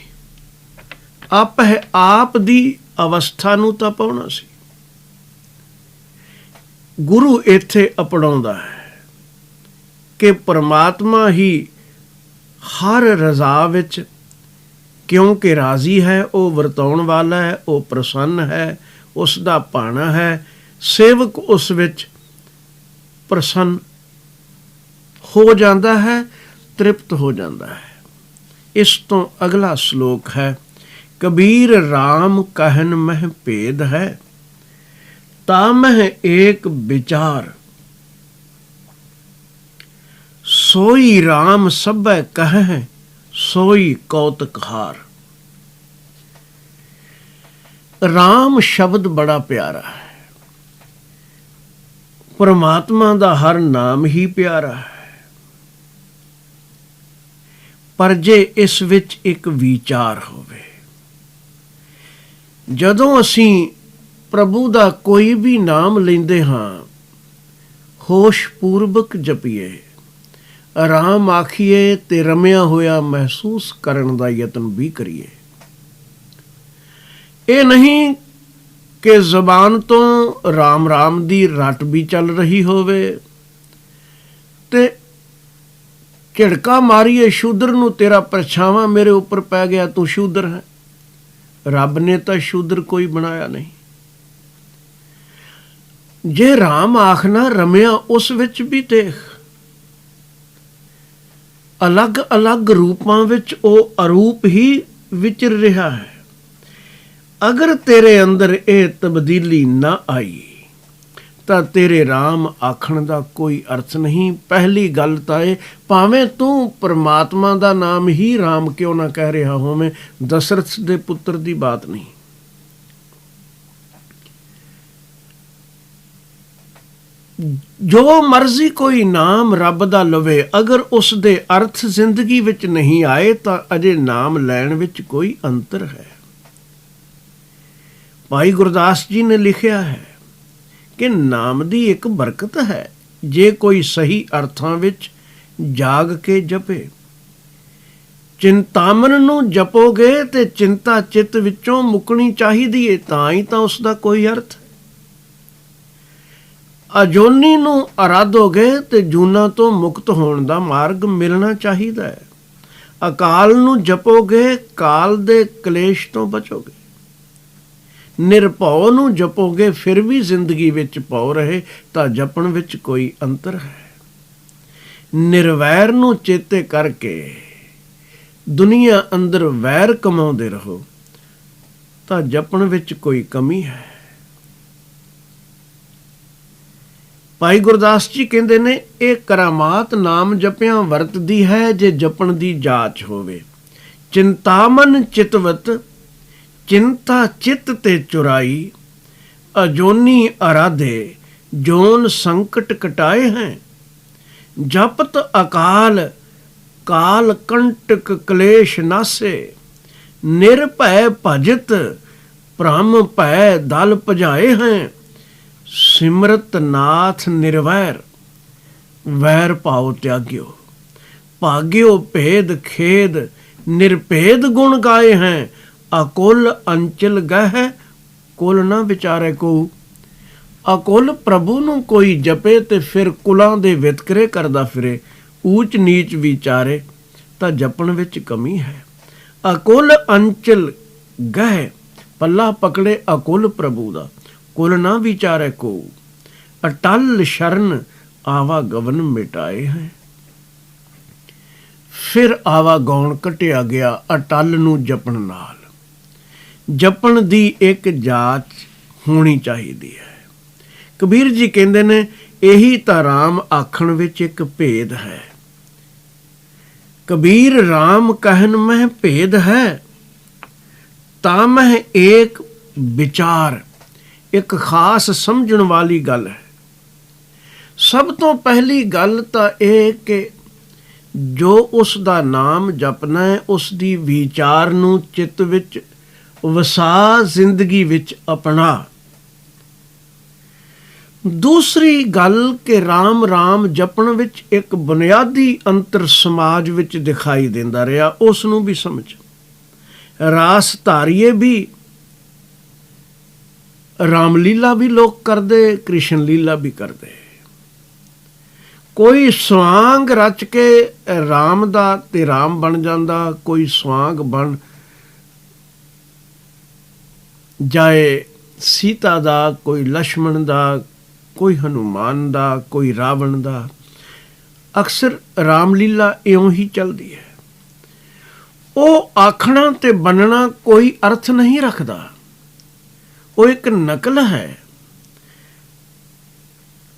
ਅਪ ਹੈ ਆਪ ਦੀ ਅਵਸਥਾ ਨੂੰ ਤਾਂ ਪਾਉਣਾ ਸੀ। ਗੁਰੂ ਇੱਥੇ ਅਪਣਾਉਂਦਾ ਹੈ ਕਿ ਪਰਮਾਤਮਾ ਹੀ ਹਰ ਰਜ਼ਾ ਵਿੱਚ, ਕਿਉਂਕਿ ਰਾਜ਼ੀ ਹੈ, ਉਹ ਵਰਤਾਉਣ ਵਾਲਾ ਹੈ, ਉਹ ਪ੍ਰਸੰਨ ਹੈ, ਉਸ ਦਾ ਭਾਣਾ ਹੈ। ਸੇਵਕ ਉਸ ਵਿੱਚ ਪ੍ਰਸੰਨ ਹੋ ਜਾਂਦਾ ਹੈ, ਤ੍ਰਿਪਤ ਹੋ ਜਾਂਦਾ ਹੈ। ਇਸ ਤੋਂ ਅਗਲਾ ਸ਼ਲੋਕ ਹੈ, ਕਬੀਰ ਰਾਮ ਕਹਿਨ ਮਹਿ ਭੇਦ ਹੈ, ਤਾ ਮਹਿ ਏਕ ਵਿਚਾਰ। ਸੋਈ ਰਾਮ ਸਭੈ ਕਹਿ, ਸੋਈ ਕੌਤਕ ਹਾਰ। ਰਾਮ ਸ਼ਬਦ ਬੜਾ ਪਿਆਰਾ ਹੈ, ਪਰਮਾਤਮਾ ਦਾ ਹਰ ਨਾਮ ਹੀ ਪਿਆਰਾ ਹੈ। ਪਰ ਜੇ ਇਸ ਵਿੱਚ ਇੱਕ ਵਿਚਾਰ ਹੋਵੇ, ਜਦੋਂ ਅਸੀਂ ਪ੍ਰਭੂ ਦਾ ਕੋਈ ਵੀ ਨਾਮ ਲੈਂਦੇ ਹਾਂ, ਹੋਸ਼ ਪੂਰਵਕ ਜਪੀਏ, ਆਰਾਮ ਆਖੀਏ ਤੇ ਰਮਿਆ ਹੋਇਆ ਮਹਿਸੂਸ ਕਰਨ ਦਾ ਯਤਨ ਵੀ ਕਰੀਏ। ਇਹ ਨਹੀਂ ਕਿ ਜ਼ਬਾਨ ਤੋਂ ਰਾਮ ਰਾਮ ਦੀ ਰੱਟ ਵੀ ਚੱਲ ਰਹੀ ਹੋਵੇ ਤੇ ਝਿੜਕਾ ਮਾਰੀਏ ਸ਼ੂਦਰ ਨੂੰ, ਤੇਰਾ ਪਰਛਾਵਾਂ ਮੇਰੇ ਉੱਪਰ ਪੈ ਗਿਆ, ਤੂੰ ਸ਼ੂਦਰ ਹੈ। ਰੱਬ ਨੇ ਤਾਂ ਸ਼ੂਦਰ ਕੋਈ ਬਣਾਇਆ ਨਹੀਂ। ਜੇ ਰਾਮ ਆਖਣਾ ਰਮਿਆ, ਉਸ ਵਿੱਚ ਵੀ ਦੇਖ, ਅਲੱਗ ਅਲੱਗ ਰੂਪਾਂ ਵਿੱਚ ਉਹ ਅਰੂਪ ਹੀ ਵਿਚਰ ਰਿਹਾ ਹੈ। ਅਗਰ ਤੇਰੇ ਅੰਦਰ ਇਹ ਤਬਦੀਲੀ ਨਾ ਆਈ ਤਾਂ ਤੇਰੇ ਰਾਮ ਆਖਣ ਦਾ ਕੋਈ ਅਰਥ ਨਹੀਂ। ਪਹਿਲੀ ਗੱਲ ਤਾਂ ਇਹ, ਭਾਵੇਂ ਤੂੰ ਪਰਮਾਤਮਾ ਦਾ ਨਾਮ ਹੀ ਰਾਮ ਕਿਉਂ ਨਾ ਕਹਿ ਰਿਹਾ ਹੋਵੇਂ, ਦਸ਼ਰਥ ਦੇ ਪੁੱਤਰ ਦੀ ਬਾਤ ਨਹੀਂ। ਜੋ ਮਰਜ਼ੀ ਕੋਈ ਨਾਮ ਰੱਬ ਦਾ ਲਵੇ, ਅਗਰ ਉਸ ਦੇ ਅਰਥ ਜ਼ਿੰਦਗੀ ਵਿੱਚ ਨਹੀਂ ਆਏ ਤਾਂ ਅਜੇ ਨਾਮ ਲੈਣ ਵਿੱਚ ਕੋਈ ਅੰਤਰ ਹੈ। ਭਾਈ ਗੁਰਦਾਸ ਜੀ ਨੇ ਲਿਖਿਆ ਹੈ ਕਿ ਨਾਮ ਦੀ ਇੱਕ ਬਰਕਤ ਹੈ, ਜੇ ਕੋਈ ਸਹੀ ਅਰਥਾਂ ਵਿੱਚ ਜਾਗ ਕੇ ਜਪੇ। ਚਿੰਤਾਮਨ ਨੂੰ ਜਪੋਗੇ ਤੇ ਚਿੰਤਾ ਚਿੱਤ ਵਿੱਚੋਂ ਮੁੱਕਣੀ ਚਾਹੀਦੀ ਏ, ਤਾਂ ਹੀ ਤਾਂ ਉਸ ਦਾ ਕੋਈ ਅਰਥ। ਅਜੋਨੀ ਨੂੰ ਅਰਾਧੋਗੇ ਤੇ ਜੂਨਾਂ ਤੋਂ ਮੁਕਤ ਹੋਣ ਦਾ ਮਾਰਗ ਮਿਲਣਾ ਚਾਹੀਦਾ ਹੈ। ਅਕਾਲ ਨੂੰ ਜਪੋਗੇ, ਕਾਲ ਦੇ ਕਲੇਸ਼ ਤੋਂ ਬਚੋਗੇ। ਨਿਰਭਉ ਨੂੰ ਜਪੋਗੇ, ਫਿਰ ਵੀ ਜ਼ਿੰਦਗੀ ਵਿੱਚ ਭਉ ਰਹੇ ਤਾਂ ਜਪਣ ਵਿੱਚ ਕੋਈ ਅੰਤਰ ਹੈ। ਨਿਰਵੈਰ ਨੂੰ ਚੇਤੇ ਕਰਕੇ ਦੁਨੀਆ ਅੰਦਰ ਵੈਰ ਕਮਾਉਂਦੇ ਰਹੋ ਤਾਂ ਜਪਣ ਵਿੱਚ ਕੋਈ ਕਮੀ ਹੈ। ਭਾਈ ਗੁਰਦਾਸ ਜੀ ਕਹਿੰਦੇ ਨੇ, ਇਹ ਕਰਾਮਾਤ ਨਾਮ ਜਪਿਆਂ ਵਰਤਦੀ ਹੈ ਜੇ ਜਪਣ ਦੀ ਜਾਚ ਹੋਵੇ। ਚਿੰਤਾਮਨ ਚਿਤਵਤ, ਚਿੰਤਾ ਚਿੱਤ ਤੇ ਚੁਰਾਈ। ਅਜੋਨੀ ਅਰਾਧੇ, ਜੋਨ ਸੰਕਟ ਕਟਾਏ ਹੈ। ਜਪਤ ਅਕਾਲ, ਕਾਲ ਕੰਟਕ ਕਲੇਸ਼ ਨਾਸੇ। ਨਿਰਭੈ ਭਜਤ, ਭ੍ਰਮ ਭੈ ਦਲ ਭਜਾਏ ਹੈ। ਸਿਮਰਤ ਨਾਥ ਨਿਰਵੈਰ, ਵੈਰ ਭਾਉ ਤਿਆਗਿਓ। ਭਾਗਿਓ ਭੇਦ ਖੇਦ, ਨਿਰਭੇਦ ਗੁਣ ਗਾਏ ਹੈ। ਅਕੁਲ ਅੰਚਲ ਗਹਿ, ਕੁਲ ਨਾ ਵਿਚਾਰੇ ਕੋ। ਅਕੁਲ ਪ੍ਰਭੂ ਨੂੰ ਕੋਈ ਜਪੇ ਤੇ ਫਿਰ ਕੁਲਾਂ ਦੇ ਵਿਤਕਰੇ ਕਰਦਾ ਫਿਰੇ, ਊਚ ਨੀਚ ਵਿਚਾਰੇ ਤਾਂ ਜਪਣ ਵਿੱਚ ਕਮੀ ਹੈ। ਅਕੁਲ ਅੰਚਲ ਗਹਿ, ਪੱਲਾ ਪਕੜੇ ਅਕੁਲ ਪ੍ਰਭੂ ਦਾ, ਕੁਲ ਨਾ ਵਿਚਾਰੇ ਕੋ। ਅਟਲ ਸ਼ਰਨ ਆਵਾਗਵਨ ਮਿਟਾਏ ਹੈ। ਫਿਰ ਆਵਾਗੌਣ ਕੱਟਿਆ ਗਿਆ ਅਟਲ ਨੂੰ ਜਪਣ ਨਾਲ। ਜਪਣ ਦੀ ਇੱਕ ਜਾਚ ਹੋਣੀ ਚਾਹੀਦੀ ਹੈ। ਕਬੀਰ ਜੀ ਕਹਿੰਦੇ ਨੇ, ਇਹੀ ਤਾਂ ਰਾਮ ਆਖਣ ਵਿੱਚ ਇੱਕ ਭੇਦ ਹੈ। ਕਬੀਰ ਰਾਮ ਕਹਿਨ ਮਹਿ ਭੇਦ ਹੈ, ਤਾਂ ਮਹਿ ਏਕ ਵਿਚਾਰ। ਇੱਕ ਖਾਸ ਸਮਝਣ ਵਾਲੀ ਗੱਲ ਹੈ। ਸਭ ਤੋਂ ਪਹਿਲੀ ਗੱਲ ਤਾਂ ਇਹ ਕਿ ਜੋ ਉਸ ਦਾ ਨਾਮ ਜਪਣਾ ਹੈ, ਉਸ ਦੀ ਵਿਚਾਰ ਨੂੰ ਚਿੱਤ ਵਿੱਚ ਵਸਾ, ਜ਼ਿੰਦਗੀ ਵਿੱਚ ਅਪਣਾ। ਦੂਸਰੀ ਗੱਲ ਕਿ ਰਾਮ ਰਾਮ ਜਪਣ ਵਿੱਚ ਇੱਕ ਬੁਨਿਆਦੀ ਅੰਤਰ ਸਮਾਜ ਵਿੱਚ ਦਿਖਾਈ ਦਿੰਦਾ ਰਿਹਾ, ਉਸ ਨੂੰ ਵੀ ਸਮਝ। ਰਾਸ ਧਾਰੀਏ ਵੀ, ਰਾਮਲੀਲਾ ਵੀ ਲੋਕ ਕਰਦੇ, ਕ੍ਰਿਸ਼ਨ ਲੀਲਾ ਵੀ ਕਰਦੇ। ਕੋਈ ਸਵਾਂਗ ਰਚ ਕੇ ਰਾਮ ਦਾ ਤੇ ਰਾਮ ਬਣ ਜਾਂਦਾ, ਕੋਈ ਸਵਾਂਗ ਬਣ ਜਾਏ ਸੀਤਾ ਦਾ, ਕੋਈ ਲక్ష్మణ ਦਾ, ਕੋਈ ਹਨੂਮਾਨ ਦਾ, ਕੋਈ ਰਾਵਣ ਦਾ। ਅਕਸਰ ਰਾਮਲੀਲਾ ਇਉਂ ਹੀ ਚੱਲਦੀ ਹੈ। ਉਹ ਆਖਣਾ ਤੇ ਬਣਨਾ ਕੋਈ ਅਰਥ ਨਹੀਂ ਰੱਖਦਾ, ਉਹ ਇੱਕ ਨਕਲ ਹੈ।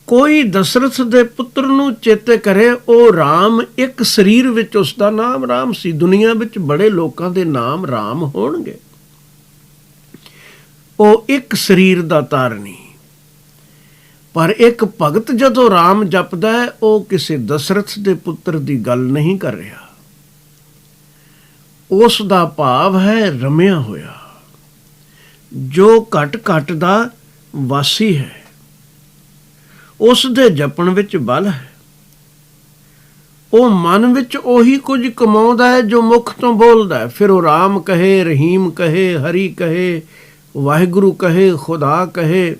ਕੋਈ ਦਸ਼ਰਥ ਦੇ ਪੁੱਤਰ ਨੂੰ ਚੇਤੇ ਕਰੇ, ਉਹ ਰਾਮ ਇੱਕ ਸਰੀਰ ਵਿੱਚ ਉਸ ਦਾ ਨਾਮ ਰਾਮ ਸੀ। ਦੁਨੀਆ ਵਿੱਚ ਬੜੇ ਲੋਕਾਂ ਦੇ ਨਾਮ ਰਾਮ ਹੋਣਗੇ, ਉਹ ਇੱਕ ਸਰੀਰ ਦਾ ਧਾਰਨੀ। ਪਰ ਇੱਕ ਭਗਤ ਜਦੋਂ ਰਾਮ ਜਪਦਾ ਹੈ, ਉਹ ਕਿਸੇ ਦਸ਼ਰਥ ਦੇ ਪੁੱਤਰ ਦੀ ਗੱਲ ਨਹੀਂ ਕਰ ਰਿਹਾ। ਉਸ ਦਾ ਭਾਵ ਹੈ ਰਮਿਆ ਹੋਇਆ, ਜੋ ਘਟ ਘਟ ਦਾ ਵਾਸੀ ਹੈ। ਉਸ ਦੇ ਜਪਣ ਵਿੱਚ ਬਲ ਹੈ। ਉਹ ਮਨ ਵਿੱਚ ਉਹੀ ਕੁਝ ਕਮਾਉਂਦਾ ਹੈ ਜੋ ਮੁਖ ਤੋਂ ਬੋਲਦਾ ਹੈ। ਫਿਰ ਉਹ ਰਾਮ ਕਹੇ, ਰਹੀਮ ਕਹੇ, ਹਰੀ ਕਹੇ, ਵਾਹਿਗੁਰੂ ਕਹੇ, ਖੁਦਾ ਕਹੇ,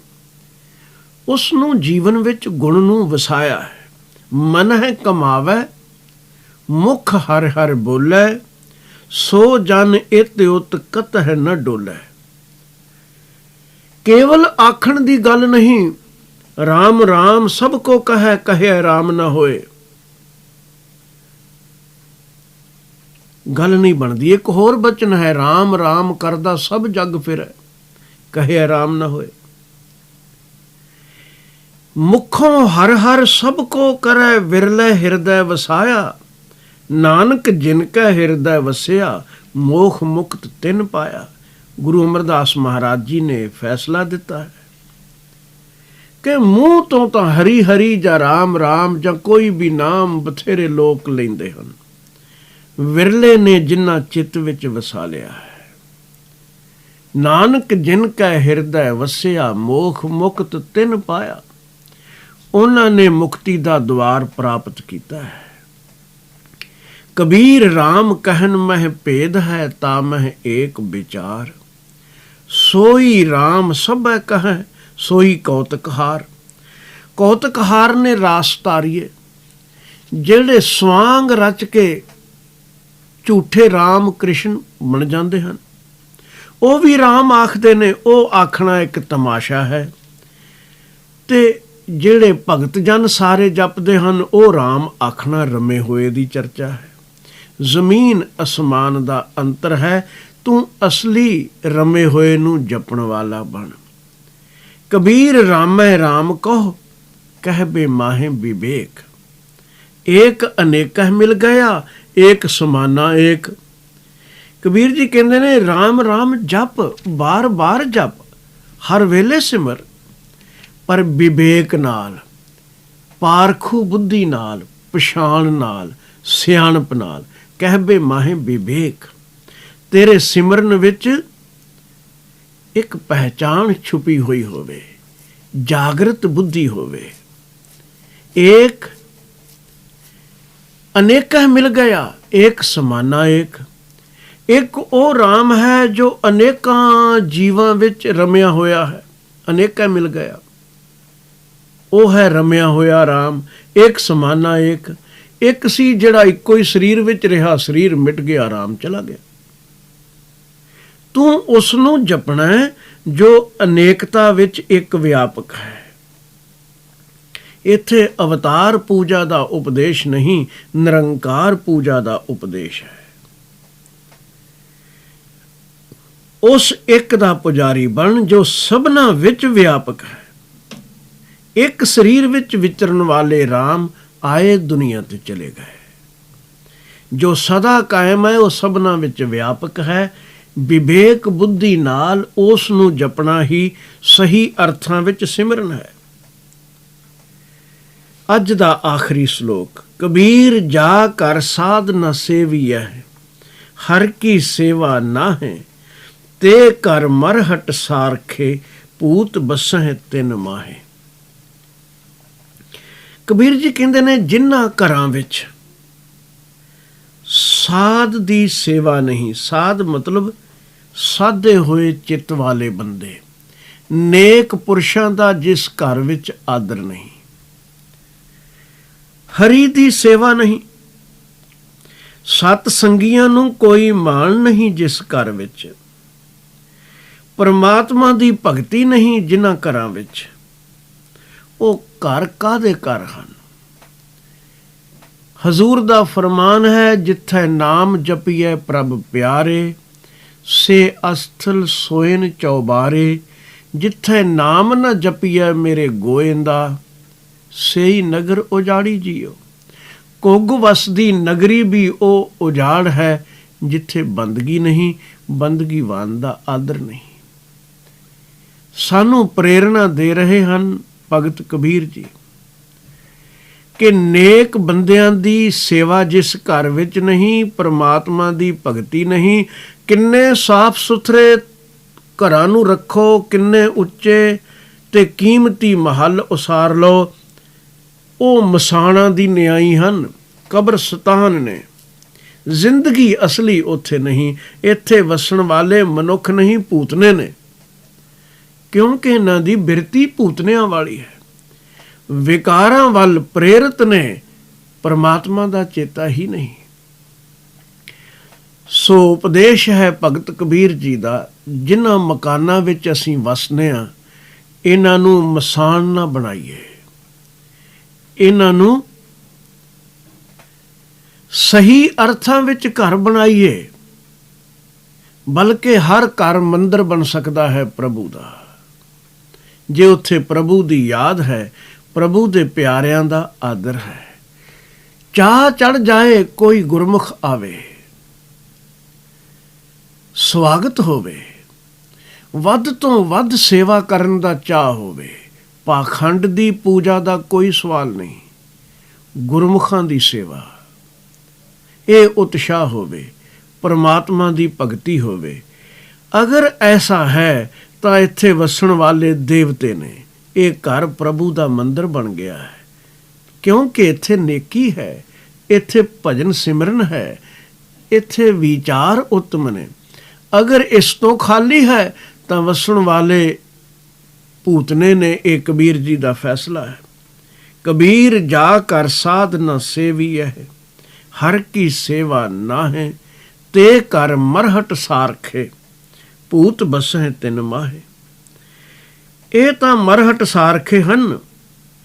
ਉਸ ਨੂੰ ਜੀਵਨ ਵਿੱਚ ਗੁਣ ਨੂੰ ਵਸਾਇਆ ਹੈ। ਮਨ ਹੈ ਕਮਾਵੈ, ਮੁਖ ਹਰ ਹਰ ਬੋਲੇ, ਸੋ ਜਨ ਇਤ ਉਤ ਕਤਹਿ ਨ ਡੋਲੇ। ਕੇਵਲ ਆਖਣ ਦੀ ਗੱਲ ਨਹੀਂ, ਰਾਮ ਰਾਮ ਸਭ ਕੋ ਕਹੈ, ਕਹੇ ਰਾਮ ਨਾ ਹੋਏ, ਗੱਲ ਨਹੀਂ ਬਣਦੀ। ਇੱਕ ਹੋਰ ਬਚਨ ਹੈ, ਰਾਮ ਰਾਮ ਕਰਦਾ ਸਭ ਜਗ ਫਿਰੈ, ਕਹੇ ਰਾਮ ਨਾ ਹੋਏ। ਮੁਖੋਂ ਹਰ ਹਰ ਸਭ ਕੋ ਕਰੈ, ਵਿਰਲੇ ਹਿਰਦੈ ਵਸਾਇਆ। ਨਾਨਕ ਜਿਨ ਕੈ ਹਿਰਦੈ ਵਸਿਆ, ਮੋਖ ਮੁਕਤ ਤਿਨ ਪਾਇਆ। ਗੁਰੂ ਅਮਰਦਾਸ ਮਹਾਰਾਜ ਜੀ ਨੇ ਫੈਸਲਾ ਦਿੱਤਾ ਹੈ। ਕਿ ਮੂੰਹ ਤੋਂ ਤਾਂ ਹਰੀ ਹਰੀ ਜਾਂ ਰਾਮ ਰਾਮ ਜਾਂ ਕੋਈ ਵੀ ਨਾਮ ਬਥੇਰੇ ਲੋਕ ਲੈਂਦੇ ਹਨ, ਵਿਰਲੇ ਨੇ ਜਿਨ੍ਹਾਂ ਚਿੱਤ ਵਿੱਚ ਵਸਾ ਲਿਆ ਹੈ। ਨਾਨਕ ਜਿਨ ਕੈ ਹਿਰਦੈ ਵਸਿਆ, ਮੋਖ ਮੁਕਤ ਤਿਨ ਪਾਇਆ। ਉਹਨਾਂ ਨੇ ਮੁਕਤੀ ਦਾ ਦੁਆਰ ਪ੍ਰਾਪਤ ਕੀਤਾ ਹੈ। ਕਬੀਰ ਰਾਮ ਕਹਿਨ ਮਹਿ ਭੇਦ ਹੈ, ਤਾ ਮਹਿ ਏਕ ਵਿਚਾਰ। ਸੋਈ ਰਾਮ ਸਭੈ ਕਹੈ, ਸੋਈ ਕੌਤਕਹਾਰ। ਕੌਤਕਹਾਰ ਨੇ ਰਾਸ ਤਾਰੀਏ, ਜਿਹੜੇ ਸਵਾਂਗ ਰਚ ਕੇ ਝੂਠੇ ਰਾਮ ਕ੍ਰਿਸ਼ਨ ਬਣ ਜਾਂਦੇ ਹਨ। ਉਹ ਵੀ ਰਾਮ ਆਖਦੇ ਨੇ, ਉਹ ਆਖਣਾ ਇੱਕ ਤਮਾਸ਼ਾ ਹੈ। ਤੇ ਜਿਹੜੇ ਭਗਤ ਜਨ ਸਾਰੇ ਜਪਦੇ ਹਨ, ਉਹ ਰਾਮ ਆਖਣਾ ਰਮੇ ਹੋਏ ਦੀ ਚਰਚਾ ਹੈ। ਜ਼ਮੀਨ ਅਸਮਾਨ ਦਾ ਅੰਤਰ ਹੈ। ਤੂੰ ਅਸਲੀ ਰਮੇ ਹੋਏ ਨੂੰ ਜਪਣ ਵਾਲਾ ਬਣ। ਕਬੀਰ ਰਾਮੈ ਰਾਮ ਕਹੋ, ਕਹਿਬੇ ਮਾਹੇ ਵਿਵੇਕ। ਏਕ ਅਨੇਕਹ ਮਿਲ ਗਿਆ, ਏਕ ਸਮਾਨਾ ਏਕ। ਕਬੀਰ ਜੀ ਕਹਿੰਦੇ ਨੇ, ਰਾਮ ਰਾਮ ਜਪ, ਬਾਰ ਬਾਰ ਜਪ, ਹਰ ਵੇਲੇ ਸਿਮਰ, ਪਰ ਵਿਵੇਕ ਨਾਲ, ਪਾਰਖੂ ਬੁੱਧੀ ਨਾਲ, ਪਛਾਣ ਨਾਲ, ਸਿਆਣਪ ਨਾਲ। ਕਹਿਬੇ ਮਾਹੇ ਵਿਵੇਕ। ਤੇਰੇ ਸਿਮਰਨ ਵਿੱਚ ਇੱਕ ਪਹਿਚਾਣ ਛੁਪੀ ਹੋਈ ਹੋਵੇ, ਜਾਗਰਤ ਬੁੱਧੀ ਹੋਵੇ। ਏਕ ਅਨੇਕਹ ਮਿਲ ਗਿਆ, ਏਕ ਸਮਾਨਾ ਏਕ। ਇੱਕ ਉਹ ਰਾਮ ਹੈ ਜੋ ਅਨੇਕਾਂ ਜੀਵਾਂ ਵਿੱਚ ਰਮਿਆ ਹੋਇਆ ਹੈ। ਅਨੇਕਾ ਮਿਲ ਗਿਆ, ਉਹ ਹੈ ਰਮਿਆ ਹੋਇਆ ਰਾਮ। ਇੱਕ ਸਮਾਨਾ ਇੱਕ। ਇੱਕ ਸੀ ਜਿਹੜਾ ਇੱਕੋ ਹੀ ਸਰੀਰ ਵਿੱਚ ਰਿਹਾ, ਸਰੀਰ ਮਿਟ ਗਿਆ, ਰਾਮ ਚਲਾ ਗਿਆ। ਤੂੰ ਉਸ ਨੂੰ ਜਪਣਾ ਹੈ ਜੋ ਅਨੇਕਤਾ ਵਿੱਚ ਇੱਕ ਵਿਆਪਕ ਹੈ। ਇੱਥੇ ਅਵਤਾਰ ਪੂਜਾ ਦਾ ਉਪਦੇਸ਼ ਨਹੀਂ, ਨਿਰੰਕਾਰ ਪੂਜਾ ਦਾ ਉਪਦੇਸ਼ ਹੈ। ਉਸ ਇੱਕ ਦਾ ਪੁਜਾਰੀ ਬਣ ਜੋ ਸਭਨਾਂ ਵਿੱਚ ਵਿਆਪਕ ਹੈ। ਇੱਕ ਸਰੀਰ ਵਿੱਚ ਵਿਚਰਨ ਵਾਲੇ ਰਾਮ ਆਏ, ਦੁਨੀਆ ਤੇ ਚਲੇ ਗਏ। ਜੋ ਸਦਾ ਕਾਇਮ ਹੈ, ਉਹ ਸਭਨਾਂ ਵਿੱਚ ਵਿਆਪਕ ਹੈ। ਵਿਵੇਕ ਬੁੱਧੀ ਨਾਲ ਉਸ ਨੂੰ ਜਪਣਾ ਹੀ ਸਹੀ ਅਰਥਾਂ ਵਿੱਚ ਸਿਮਰਨ ਹੈ। ਅੱਜ ਦਾ ਆਖਰੀ ਸ਼ਲੋਕ। ਕਬੀਰ ਜਾ ਕਰ ਸਾਧ ਨ ਸੇਵੀਐ, ਹਰ ਕੀ ਸੇਵਾ ਨਾ ਹੈ। ਤੇ ਕਰ ਮਰਹਟ ਸਾਰਖੇ, ਪੂਤ ਬਸਹਿ ਤਿਨ ਮਾਹੇ। ਕਬੀਰ ਜੀ ਕਹਿੰਦੇ ਨੇ, ਜਿਨ੍ਹਾਂ ਘਰਾਂ ਵਿੱਚ ਸਾਧ ਦੀ ਸੇਵਾ ਨਹੀਂ, ਸਾਧ ਮਤਲਬ ਸਾਧੇ ਹੋਏ ਚਿੱਤ ਵਾਲੇ ਬੰਦੇ, ਨੇਕ ਪੁਰਸ਼ਾਂ ਦਾ ਜਿਸ ਘਰ ਵਿੱਚ ਆਦਰ ਨਹੀਂ, ਹਰੀ ਦੀ ਸੇਵਾ ਨਹੀਂ, ਸਤ ਸੰਗੀਆਂ ਨੂੰ ਕੋਈ ਮਾਣ ਨਹੀਂ ਜਿਸ ਘਰ ਵਿੱਚ, ਪਰਮਾਤਮਾ ਦੀ ਭਗਤੀ ਨਹੀਂ ਜਿਨ੍ਹਾਂ ਘਰਾਂ ਵਿੱਚ, ਉਹ ਘਰ ਕਾਹਦੇ ਘਰ ਹਨ। ਹਜ਼ੂਰ ਦਾ ਫਰਮਾਨ ਹੈ, ਜਿੱਥੇ ਨਾਮ ਜਪੀਐ ਪ੍ਰਭ ਪਿਆਰੇ, ਸੇ ਅਸਥਲ ਸੋਇਨ ਚੌਬਾਰੇ। ਜਿੱਥੇ ਨਾਮ ਨ ਜਪੀਐ ਮੇਰੇ ਗੋਇੰਦਾ, ਸੇਈ ਨਗਰ ਉਜਾੜੀ ਜੀਓ। ਕੁੱਗ ਵਸਦੀ ਨਗਰੀ ਵੀ ਉਹ ਉਜਾੜ ਹੈ, ਜਿੱਥੇ ਬੰਦਗੀ ਨਹੀਂ, ਬੰਦਗੀਵਾਨ ਦਾ ਆਦਰ ਨਹੀਂ। ਸਾਨੂੰ ਪ੍ਰੇਰਣਾ ਦੇ ਰਹੇ ਹਨ ਭਗਤ ਕਬੀਰ ਜੀ ਕਿ ਨੇਕ ਬੰਦਿਆਂ ਦੀ ਸੇਵਾ ਜਿਸ ਘਰ ਵਿੱਚ ਨਹੀਂ, ਪਰਮਾਤਮਾ ਦੀ ਭਗਤੀ ਨਹੀਂ। ਕਿੰਨੇ ਸਾਫ਼ ਸੁਥਰੇ ਘਰਾਂ ਨੂੰ ਰੱਖੋ, ਕਿੰਨੇ ਉੱਚੇ ਤੇ ਕੀਮਤੀ ਮਹੱਲ ਉਸਾਰ ਲਓ, ਉਹ ਮਸਾਣਾਂ ਦੀ ਨਿਆਈ ਹਨ, ਕਬਰਸਤਾਨ ਨੇ। ਜ਼ਿੰਦਗੀ ਅਸਲੀ ਉੱਥੇ ਨਹੀਂ। ਇੱਥੇ ਵਸਣ ਵਾਲੇ ਮਨੁੱਖ ਨਹੀਂ, ਭੂਤਨੇ ਨੇ, ਕਿਉਂਕਿ ਇਹਨਾਂ ਦੀ ਬਿਰਤੀ ਭੂਤਨਿਆਂ ਵਾਲੀ ਹੈ। ਵਿਕਾਰਾਂ ਵੱਲ ਪ੍ਰੇਰਿਤ ਨੇ, ਪਰਮਾਤਮਾ ਦਾ ਚੇਤਾ ਹੀ ਨਹੀਂ। ਸੋ ਉਪਦੇਸ਼ ਹੈ ਭਗਤ ਕਬੀਰ ਜੀ ਦਾ, ਜਿਨ੍ਹਾਂ ਮਕਾਨਾਂ ਵਿੱਚ ਅਸੀਂ ਵਸਦੇ ਹਾਂ, ਇਹਨਾਂ ਨੂੰ ਮਸਾਨ ਨਾ ਬਣਾਈਏ, ਇਹਨਾਂ ਨੂੰ ਸਹੀ ਅਰਥਾਂ ਵਿੱਚ ਘਰ ਬਣਾਈਏ। ਬਲਕਿ ਹਰ ਘਰ ਮੰਦਰ ਬਣ ਸਕਦਾ ਹੈ ਪ੍ਰਭੂ ਦਾ, ਜੇ ਉੱਥੇ ਪ੍ਰਭੂ ਦੀ ਯਾਦ ਹੈ, ਪ੍ਰਭੂ ਦੇ ਪਿਆਰਿਆਂ ਦਾ ਆਦਰ ਹੈ। ਚਾਹ ਚੜ ਜਾਏ ਕੋਈ ਗੁਰਮੁਖ ਆਵੇ, ਸਵਾਗਤ ਹੋਵੇ, ਵੱਧ ਤੋਂ ਵੱਧ ਸੇਵਾ ਕਰਨ ਦਾ ਚਾਹ ਹੋਵੇ, ਪਾਖੰਡ ਦੀ ਪੂਜਾ ਦਾ ਕੋਈ ਸਵਾਲ ਨਹੀਂ। ਗੁਰਮੁਖਾਂ ਦੀ ਸੇਵਾ, ਇਹ ਉਤਸ਼ਾਹ ਹੋਵੇ, ਪਰਮਾਤਮਾ ਦੀ ਭਗਤੀ ਹੋਵੇ। ਅਗਰ ਐਸਾ ਹੈ ਤਾਂ ਇੱਥੇ ਵਸਣ ਵਾਲੇ ਦੇਵਤੇ ਨੇ। ਇਹ ਘਰ ਪ੍ਰਭੂ ਦਾ ਮੰਦਰ ਬਣ ਗਿਆ ਹੈ, ਕਿਉਂਕਿ ਇੱਥੇ ਨੇਕੀ ਹੈ, ਇੱਥੇ ਭਜਨ ਸਿਮਰਨ ਹੈ, ਇੱਥੇ ਵਿਚਾਰ ਉੱਤਮ ਨੇ। ਅਗਰ ਇਸ ਤੋਂ ਖਾਲੀ ਹੈ ਤਾਂ ਵਸਣ ਵਾਲੇ ਭੂਤਨੇ ਨੇ। ਇਹ ਕਬੀਰ ਜੀ ਦਾ ਫੈਸਲਾ ਹੈ। ਕਬੀਰ ਜਾ ਕਰ ਸਾਧ ਨ ਸੇਵੀ ਹੈ, ਹਰ ਕੀ ਸੇਵਾ ਨਾ ਹੈ, ਤੇ ਕਰ ਮਰਹਟ ਸਾਰਖੇ, ਭੂਤ ਬਸਹਿ ਤਿਨ ਮਾਹੇ। ਇਹ ਤਾਂ ਮਰਹਟ ਸਾਰਖੇ ਹਨ,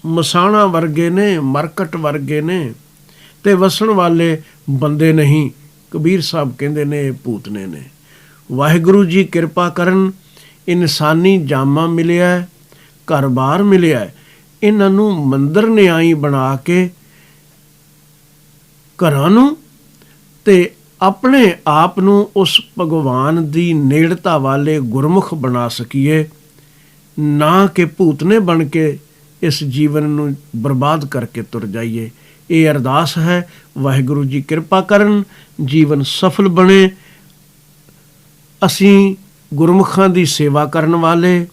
ਮਸਾਣਾ ਵਰਗੇ ਨੇ, ਮਰਕਟ ਵਰਗੇ ਨੇ, ਤੇ ਵਸਣ ਵਾਲੇ ਬੰਦੇ ਨਹੀਂ। ਕਬੀਰ ਸਾਹਿਬ ਕਹਿੰਦੇ ਨੇ ਇਹ ਭੂਤਨੇ ਨੇ। ਵਾਹਿਗੁਰੂ ਜੀ ਕਿਰਪਾ ਕਰਨ, ਇਨਸਾਨੀ ਜਾਮਾ ਮਿਲਿਆ, ਘਰ-ਬਾਰ ਮਿਲਿਆ, ਇਹਨਾਂ ਨੂੰ ਮੰਦਰ ਨਿਆਈ ਬਣਾ ਕੇ ਘਰਾਂ ਨੂੰ ਤੇ ਆਪਣੇ ਆਪ ਨੂੰ ਉਸ ਭਗਵਾਨ ਦੀ ਨੇੜਤਾ ਵਾਲੇ ਗੁਰਮੁਖ ਬਣਾ ਸਕੀਏ, ਨਾ ਕਿ ਭੂਤਨੇ ਬਣ ਕੇ ਇਸ ਜੀਵਨ ਨੂੰ ਬਰਬਾਦ ਕਰਕੇ ਤੁਰ ਜਾਈਏ। ਇਹ ਅਰਦਾਸ ਹੈ। ਵਾਹਿਗੁਰੂ ਜੀ ਕਿਰਪਾ ਕਰਨ, ਜੀਵਨ ਸਫਲ ਬਣੇ। ਅਸੀਂ ਗੁਰਮੁਖਾਂ ਦੀ ਸੇਵਾ ਕਰਨ ਵਾਲੇ,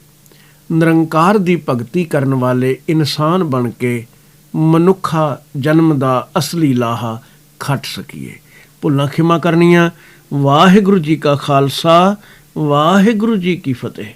ਨਿਰੰਕਾਰ ਦੀ ਭਗਤੀ ਕਰਨ ਵਾਲੇ ਇਨਸਾਨ ਬਣ ਕੇ ਮਨੁੱਖਾ ਜਨਮ ਦਾ ਅਸਲੀ ਲਾਹਾ ਖੱਟ ਸਕੀਏ। ਭੁੱਲਾਂ ਖਿਮਾ ਕਰਨੀਆਂ। ਵਾਹਿਗੁਰੂ ਜੀ ਕਾ ਖਾਲਸਾ, ਵਾਹਿਗੁਰੂ ਜੀ ਕੀ ਫਤਿਹ।